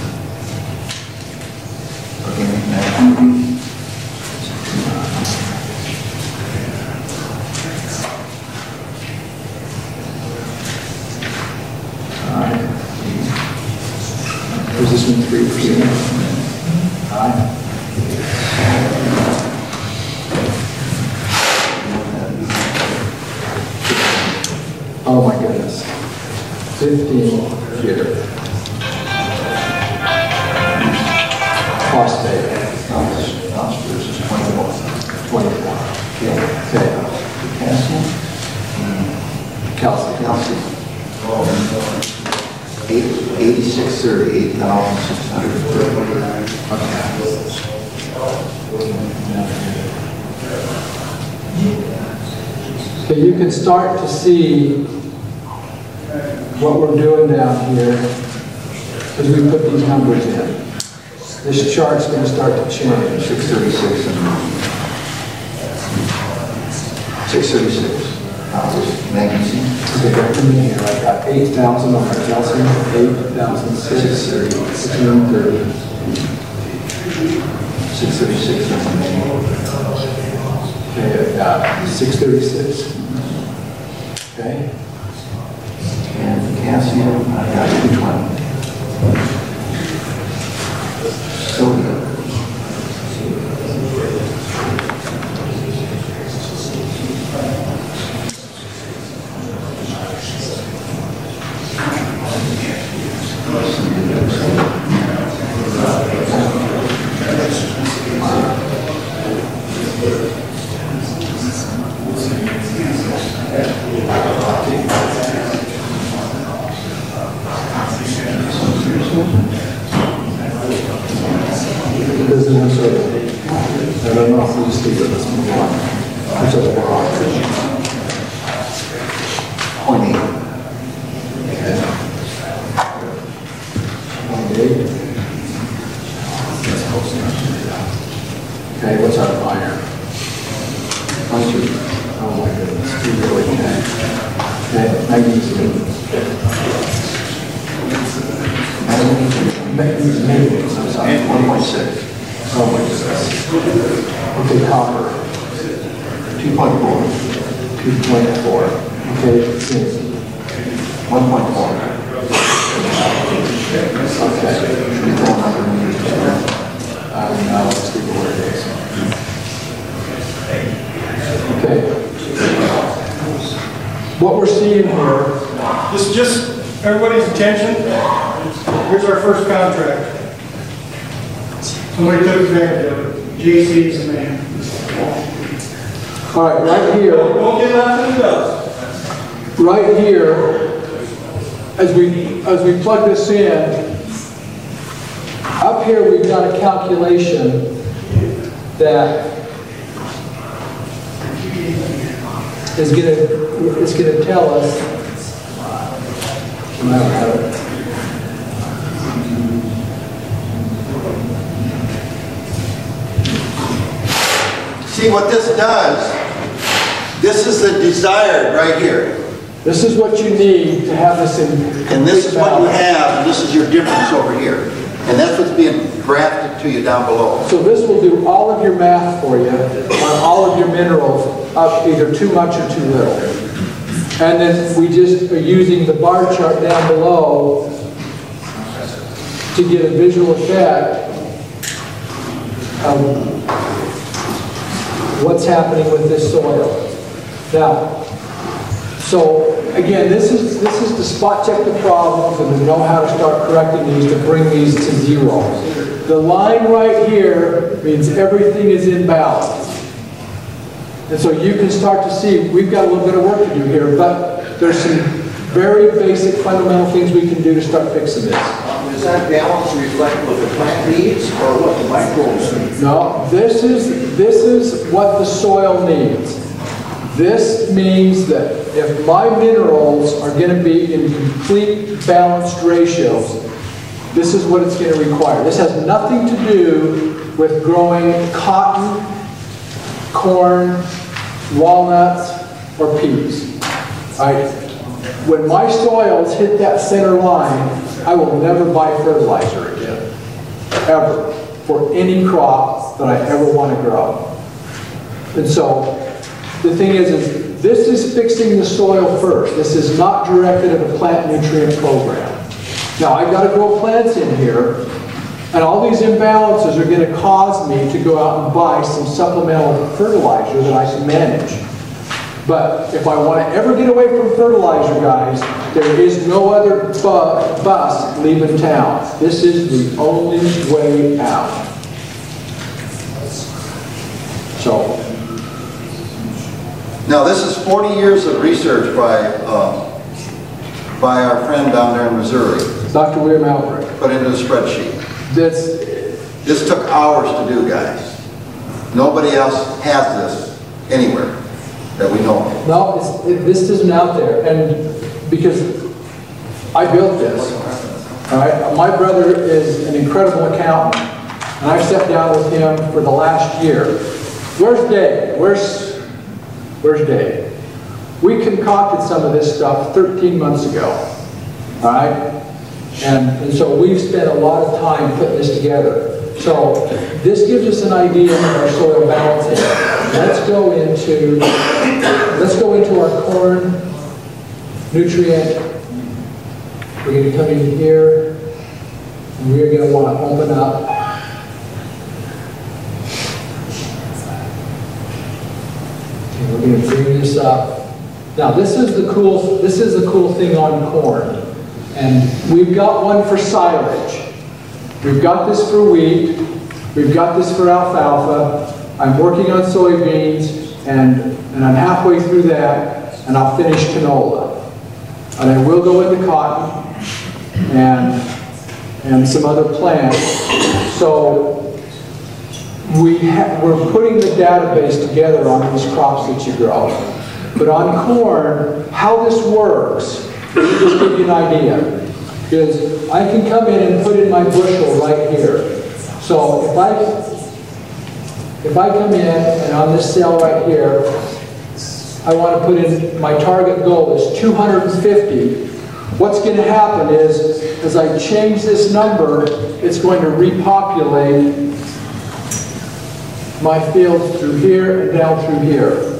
Does this mean 3%? Aye. Oh my goodness. 15 here. Phosphate. Phosphorus is 21. 21. Okay. Calcium? Calcium. Calcium. 8630, 8,630. Okay, you can start to see what we're doing down here as we put these numbers in. This chart's going to start to change. 636 and 636. Magnesium. Okay, got them in here. I've got 8,000 on my calcium, 8,630, 630. 636 on the manual. Okay, I've got 636. Okay. And potassium, I've got 220. Sodium. I don't know if we just leave it, let's move on. Which other one? 0.8. Okay, what's our iron? 0.2. Oh my goodness, we really can. Okay, magnesium. Magnesium, I'm sorry. 1.6. Oh my goodness. Okay, copper. 2.4. 2.4. Okay, zinc. 1.4. Okay. Now let's see where it is. Okay. What we're seeing here. Just everybody's attention. Here's our first contract. Somebody took advantage of it. JC's the man. All right, right here. Don't get left in the dust. Right here, as we plug this in, up here we've got a calculation that is going to tell us. I don't have it. See what this does? This is the desired right here. This is what you need to have this in. And this is what you have, and this is your difference over here. And that's what's being grafted to you down below. So this will do all of your math for you on all of your minerals, up either too much or too little. And then we just are using the bar chart down below to get a visual effect of what's happening with this soil. Now, so again, this is to spot check the problems and to know how to start correcting these to bring these to zero. The line right here means everything is in balance. And so you can start to see we've got a little bit of work to do here, but there's some very basic fundamental things we can do to start fixing this. Does that balance reflect what the plant needs or what the microbes need? No, this is what the soil needs. This means that if my minerals are going to be in complete balanced ratios, this is what it's going to require. This has nothing to do with growing cotton, corn, walnuts, or peas. All right? When my soils hit that center line, I will never buy fertilizer again, ever, for any crop that I ever want to grow. And so, the thing is this is fixing the soil first. This is not directed at a plant nutrient program. Now, I've got to grow plants in here, and all these imbalances are going to cause me to go out and buy some supplemental fertilizer that I can manage. But if I want to ever get away from fertilizer, guys, there is no other bus leaving town. This is the only way out. So. Now this is 40 years of research by our friend down there in Missouri. Dr. William Albrecht. Put into the spreadsheet. This took hours to do, guys. Nobody else has this anywhere that we know of. No, this isn't out there, and because I built this, all right? My brother is an incredible accountant, and I've sat down with him for the last year. Where's Dave? Where's Dave? We concocted some of this stuff 13 months ago, all right? And so we've spent a lot of time putting this together. So this gives us an idea of our soil balancing. Let's go into our corn nutrient. We're going to come in here, and we're going to want to open up. And we're going to bring this up. Now this is the cool thing on corn, and we've got one for silage. We've got this for wheat, we've got this for alfalfa, I'm working on soybeans, and I'm halfway through that, and I'll finish canola. And I will go into cotton, and some other plants. So we're putting the database together on these crops that you grow. But on corn, how this works, let me just give you an idea. Is I can come in and put in my bushel right here. So if I come in and on this cell right here, I want to put in my target goal is 250. What's going to happen is, as I change this number, it's going to repopulate my fields through here and down through here.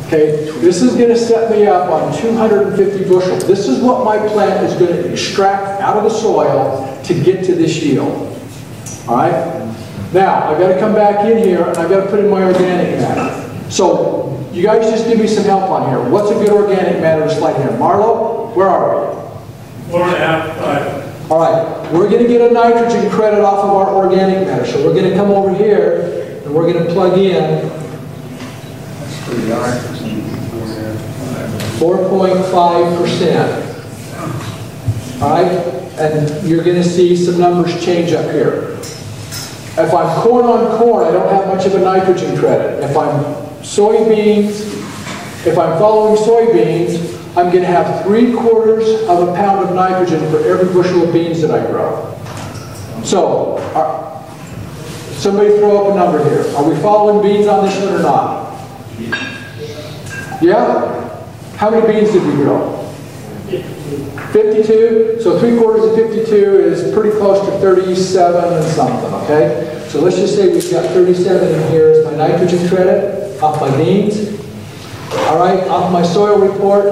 Okay, this is going to set me up on 250 bushels. This is what my plant is going to extract out of the soil to get to this yield. All right? Now, I've got to come back in here and I've got to put in my organic matter. So, you guys just give me some help on here. What's a good organic matter to slide here? Marlo, where are we? 4.5, 5. All right, we're going to get a nitrogen credit off of our organic matter. So we're going to come over here and we're going to plug in 4.5%. All right, and you're going to see some numbers change up here. If I'm corn on corn, I don't have much of a nitrogen credit. If I'm soybeans, if I'm following soybeans, I'm going to have 3/4 of a pound of nitrogen for every bushel of beans that I grow. So, somebody throw up a number here. Are we following beans on this one or not? Yeah? How many beans did we grow? 52. So 3/4 of 52 is pretty close to 37 and something, okay? So let's just say we've got 37 in here as my nitrogen credit off my beans. All right, off my soil report,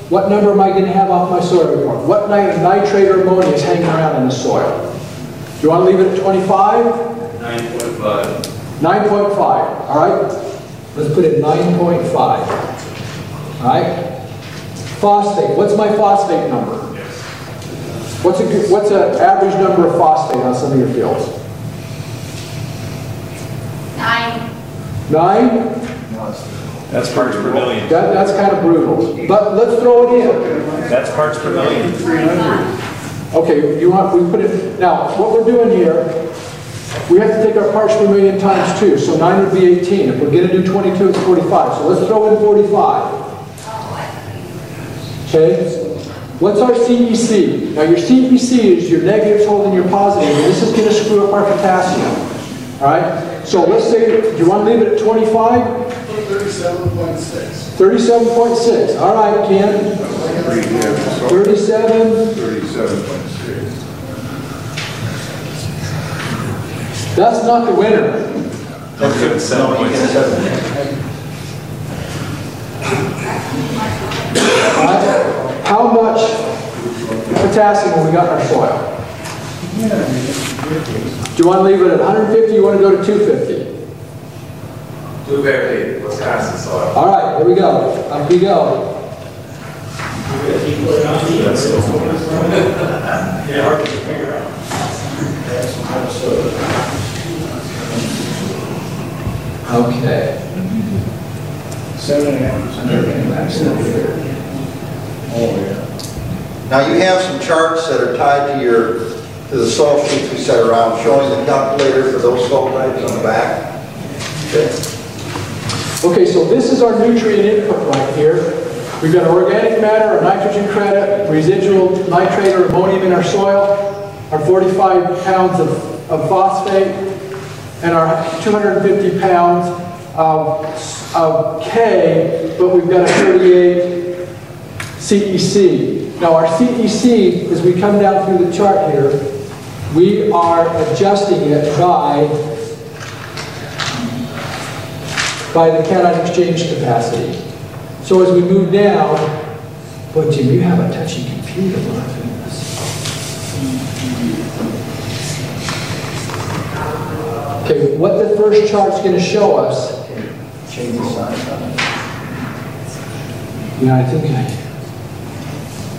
what number am I going to have off my soil report? What nitrate or ammonia is hanging around in the soil? Do you want to leave it at 25? 9.5. 9.5, all right? Let's put it 9.5. All right? Phosphate, what's my phosphate number? What's an average number of phosphate on some of your fields? 9. 9? That's parts per million. That's kind of brutal. But let's throw it in. That's parts per million. 300. Okay, we put it, now what we're doing here, we have to take our parts per million times 2, so 9 would be 18. If we're going to do 22, it's 45. So let's throw in 45. Okay? What's our CEC? Now your CEC is your negatives holding your positives, and this is going to screw up our potassium. All right? So let's say, do you want to leave it at 25? 37.6. 37.6. All right, Ken. 37. 37.6. That's not the winner. That's good. 7.7. How much potassium have we got in our soil? Do you want to leave it at 150 or you want to go to 250? Blueberry, Wisconsin soil. All right, here we go. Up we go. Yeah, hard to figure out. Okay. 7.5%. Oh, yeah. Now you have some charts that are tied to the soil sheets we set around, showing the calculator for those soil types on the back. Okay, so this is our nutrient input right here. We've got organic matter, a nitrogen credit, residual nitrate or ammonium in our soil, our 45 pounds of phosphate, and our 250 pounds of K, but we've got a 38 CEC. Now our CEC, as we come down through the chart here, we are adjusting it by the cation exchange capacity. So as we move down, boy, Jim, you have a touchy computer. Okay, what the first chart's going to show us. Change the size on it. Yeah, I think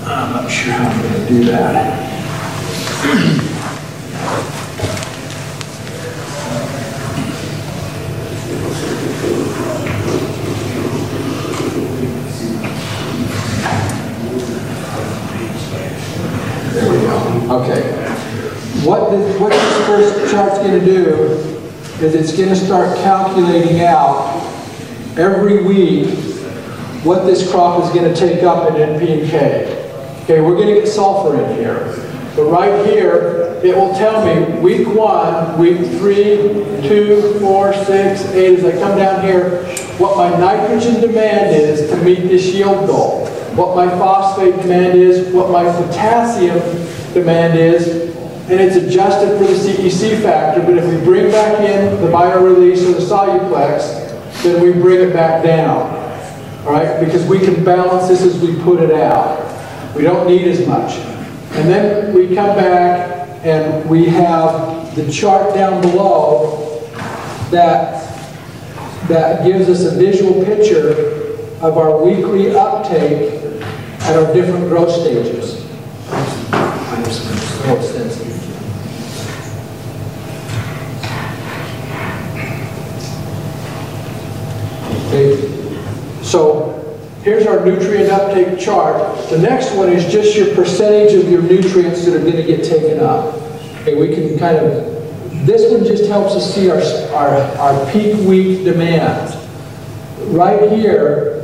I'm not sure how I'm going to do that. There we go. Okay. What this first chart's going to do is it's going to start calculating out every week what this crop is going to take up in NP and K. Okay, we're going to get sulfur in here. But right here, it will tell me week 1, week 3, 2, 4, 6, 8, as I come down here, what my nitrogen demand is to meet this yield goal. What my phosphate demand is, what my potassium demand is, and it's adjusted for the CEC factor, but if we bring back in the biorelease or the soluplex, then we bring it back down. All right, because we can balance this as we put it out. We don't need as much. And then we come back and we have the chart down below that gives us a visual picture of our weekly uptake at our different growth stages. I'm just going to slow extensive. Okay, so here's our nutrient uptake chart. The next one is just your percentage of your nutrients that are going to get taken up. Okay, we can kind of, this one just helps us see our peak week demands. Right here,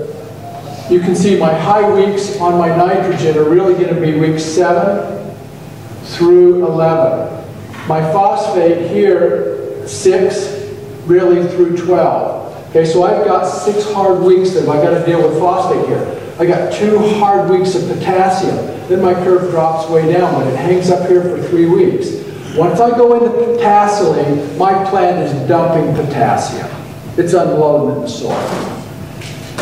you can see my high weeks on my nitrogen are really going to be week 7 through 11. My phosphate here, 6, really through 12. Okay, so I've got 6 hard weeks that I've got to deal with phosphate here. I got 2 hard weeks of potassium. Then my curve drops way down, but it hangs up here for 3 weeks. Once I go into potassium, my plant is dumping potassium. It's unloading in the soil.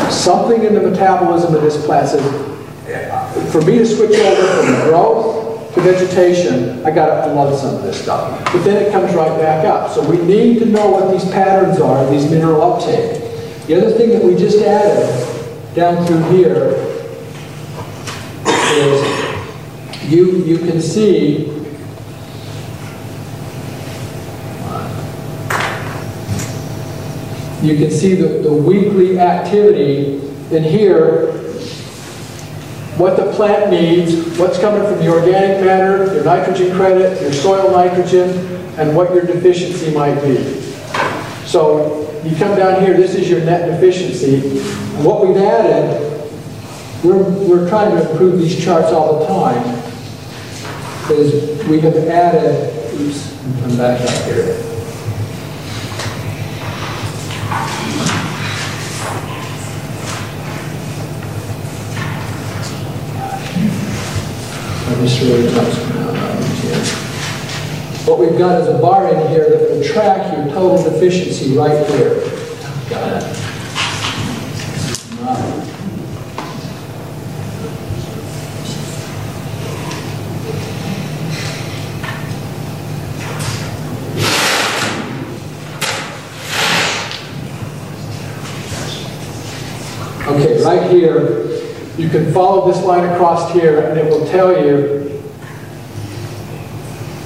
Something in the metabolism of this plant says, for me to switch over from growth to vegetation, I got to unload some of this stuff. But then it comes right back up. So we need to know what these patterns are, these mineral uptake. The other thing that we just added down through here is you can see the weekly activity in here, what the plant needs, what's coming from the organic matter, your nitrogen credit, your soil nitrogen, and what your deficiency might be. So you come down here, this is your net deficiency. What we've added, we're trying to improve these charts all the time, is we have added, oops, come back up here. This really jumps around here. What we've got is a bar in here that will track your total deficiency right here. Got it. right here, you can follow this line across here, and it will tell you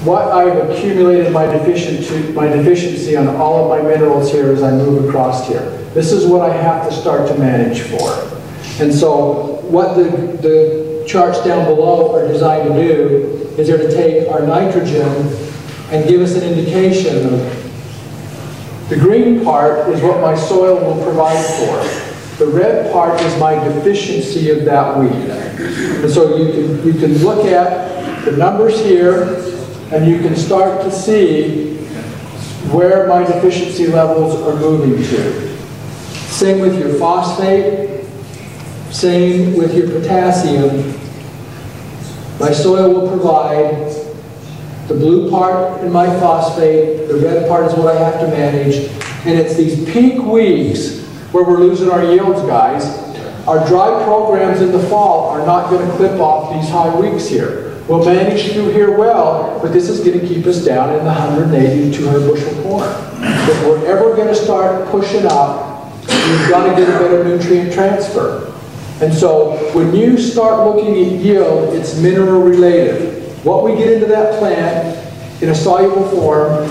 what I've accumulated my deficiency on all of my minerals here as I move across here. This is what I have to start to manage for. And so what the charts down below are designed to do is they're to take our nitrogen and give us an indication of the green part is what my soil will provide for. The red part is my deficiency of that weed. And so you can look at the numbers here, and you can start to see where my deficiency levels are moving to. Same with your phosphate, same with your potassium. My soil will provide the blue part in my phosphate, the red part is what I have to manage, and it's these peak weeks where we're losing our yields, guys. Our dry programs in the fall are not going to clip off these high weeks here. We'll manage through here well, but this is going to keep us down in the 180 to 200 bushel corn. If we're ever going to start pushing up, we've got to get a better nutrient transfer. And so when you start looking at yield, it's mineral related. What we get into that plant in a soluble form,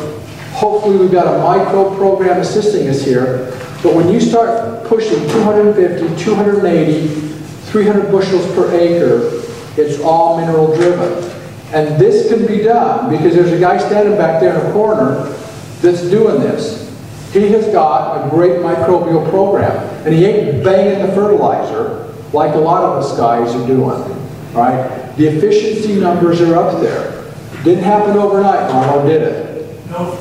hopefully we've got a micro program assisting us here, but when you start pushing 250, 280, 300 bushels per acre, it's all mineral driven. And this can be done because there's a guy standing back there in a corner that's doing this. He has got a great microbial program, and he ain't banging the fertilizer like a lot of us guys are doing, right? The efficiency numbers are up there. Didn't happen overnight, Marlo, did it? No.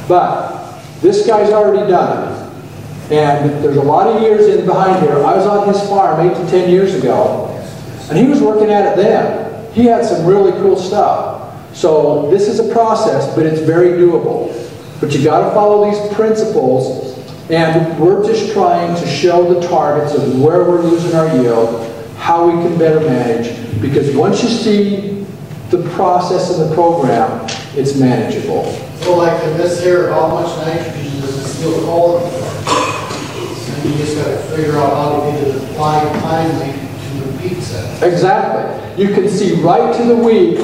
But this guy's already done it. And there's a lot of years in behind here. I was on his farm 8 to 10 years ago, and he was working at it then. He had some really cool stuff. So this is a process, but it's very doable. But you got to follow these principles, and we're just trying to show the targets of where we're losing our yield, how we can better manage, because once you see the process and the program, it's manageable. So like in this here, how much nitrogen does this yield call for? And you just got to figure out how to get it applied timely to the peak set. Exactly. You can see right to the week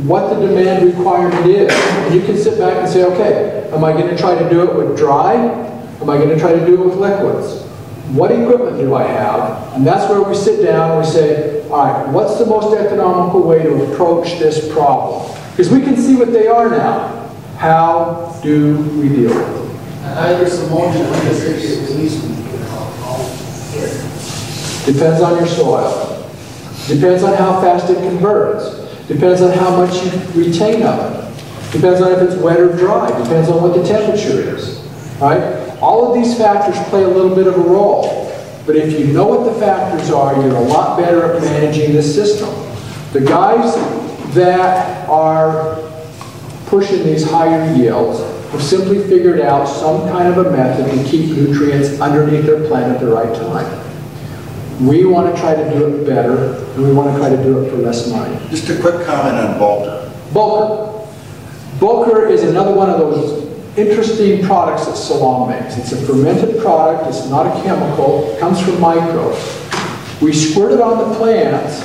what the demand requirement is. And you can sit back and say, okay, am I going to try to do it with dry? Am I going to try to do it with liquids? What equipment do I have? And that's where we sit down and we say, all right, what's the most economical way to approach this problem? Because we can see what they are now. How do we deal with them? Anhydrous ammonia, when does it get released? Depends on your soil. Depends on how fast it converts. Depends on how much you retain of it. Depends on if it's wet or dry. Depends on what the temperature is. Right? All of these factors play a little bit of a role. But if you know what the factors are, you're a lot better at managing this system. The guys that are pushing these higher yields have simply figured out some kind of a method to keep nutrients underneath their plant at the right time. We want to try to do it better, and we want to try to do it for less money. Just a quick comment on Bulker. Bulker is another one of those interesting products that Salam makes. It's a fermented product, it's not a chemical, it comes from microbes. We squirt it on the plants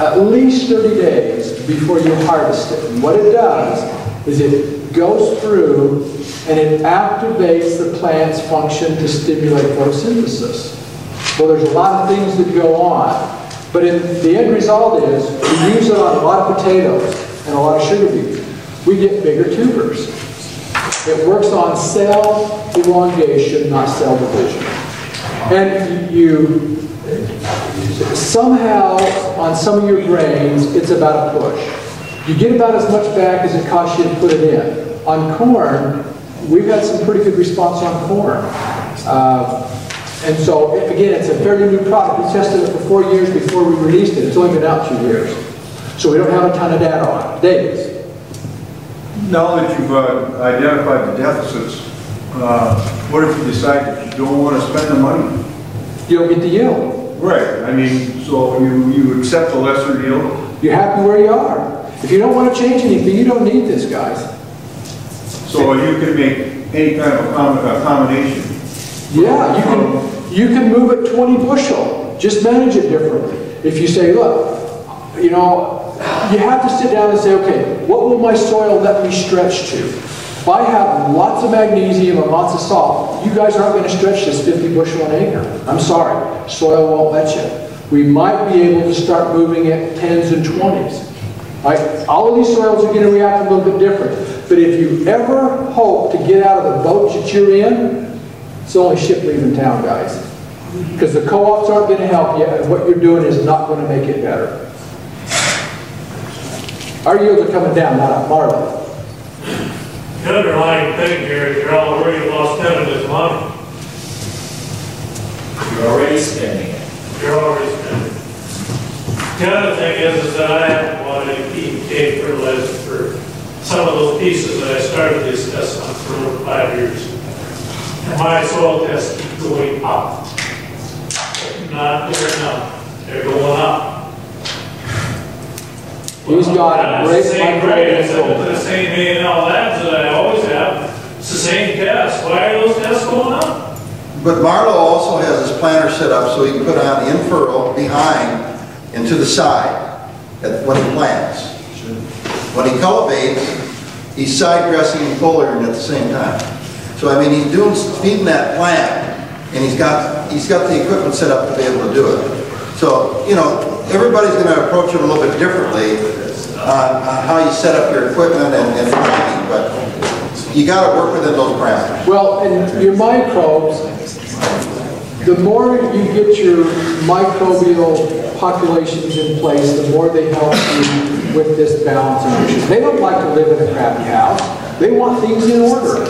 at least 30 days before you harvest it. And what it does is it goes through and it activates the plant's function to stimulate photosynthesis. Well, there's a lot of things that go on, but the end result is we use it on a lot of potatoes and a lot of sugar beets. We get bigger tubers. It works on cell elongation, not cell division. And you somehow, on some of your grains, it's about a push. You get about as much back as it costs you to put it in. On corn, we've had some pretty good response on corn. And so, again, it's a fairly new product. We tested it for 4 years before we released it. It's only been out 2 years. So we don't have a ton of data on it. Davis? Now that you've identified the deficits, what if you decide that you don't want to spend the money? You don't get the yield. Right. I mean, so you accept a lesser yield? You're happy where you are. If you don't want to change anything, you don't need this, guys. So you can make any kind of a combination? Yeah, You can move it 20 bushel, just manage it differently. If you say, look, you know, you have to sit down and say, okay, what will my soil let me stretch to? If I have lots of magnesium and lots of salt, you guys aren't going to stretch this 50 bushel an acre. I'm sorry, soil won't let you. We might be able to start moving it 10s and 20s. Right? All of these soils are going to react a little bit different. But if you ever hope to get out of the boat that you're in, it's only ship leaving town, guys. Because the co-ops aren't going to help you, and what you're doing is not going to make it better. Our yields are coming down, not up. Marla. The underlying thing here is you're already lost this money. You're already spending it. You're already spending it. The other thing is that I haven't wanted to keep cane fertilizer for some of those pieces that I started this test on for over 5 years. And my soil tests keep going up. Not going enough. They're going up. He's got a great microbial. The same A&L labs that I always have. It's the same test. Why are those tests going up? But Marlo also has his planter set up so he can put on the infurl behind and to the side when he plants. When he cultivates, he's side dressing and foliaring at the same time. So I mean, he's feeding that plant, and he's got the equipment set up to be able to do it. So you know, everybody's going to approach it a little bit differently on how you set up your equipment and planting, but you got to work within those parameters. Well, and your microbes, the more you get your microbial populations in place, the more they help you with this balance of nutrition. They don't like to live in a crappy house. They want things in order.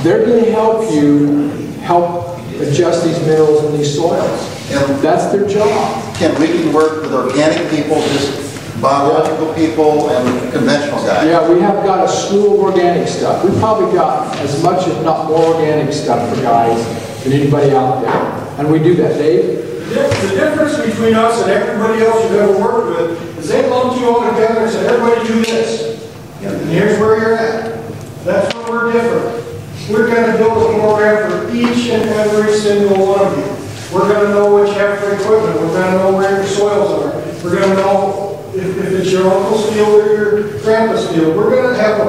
They're going to help you help adjust these minerals in these soils. And that's their job. Ken, we can work with organic people, just biological people, and conventional guys. Yeah, we have got a slew of organic stuff. We've probably got as much, if not more, organic stuff for guys than anybody out there. And we do that, Dave? The difference between us and everybody else you've ever worked with is they lumped you all together and said, everybody do this. And here's where you're at. That's where we're different. We're going to build a program for each and every single one of you. We're going to know what you have for equipment. We're going to know where your soils are. We're going to know if it's your uncle's field or your grandpa's field. We're going to have a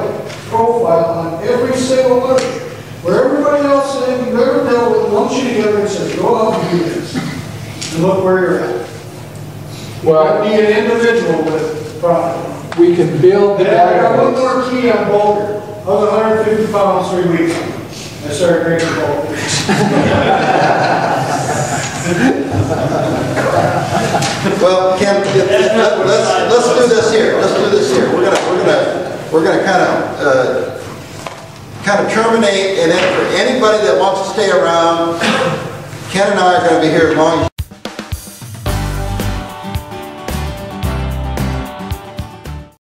profile on every single one of you. Where everybody else that you've ever dealt with lumps you together and says, go out and do this. And look where you're at. Well, be an individual with profit. We can build the database. I got one more key on Boulder. I was 150 pounds 3 weeks ago. I started drinking Boulder. Well, Ken, let's do this here. Let's do this here. We're gonna kind of terminate, and then for anybody that wants to stay around, Ken and I are going to be here as long as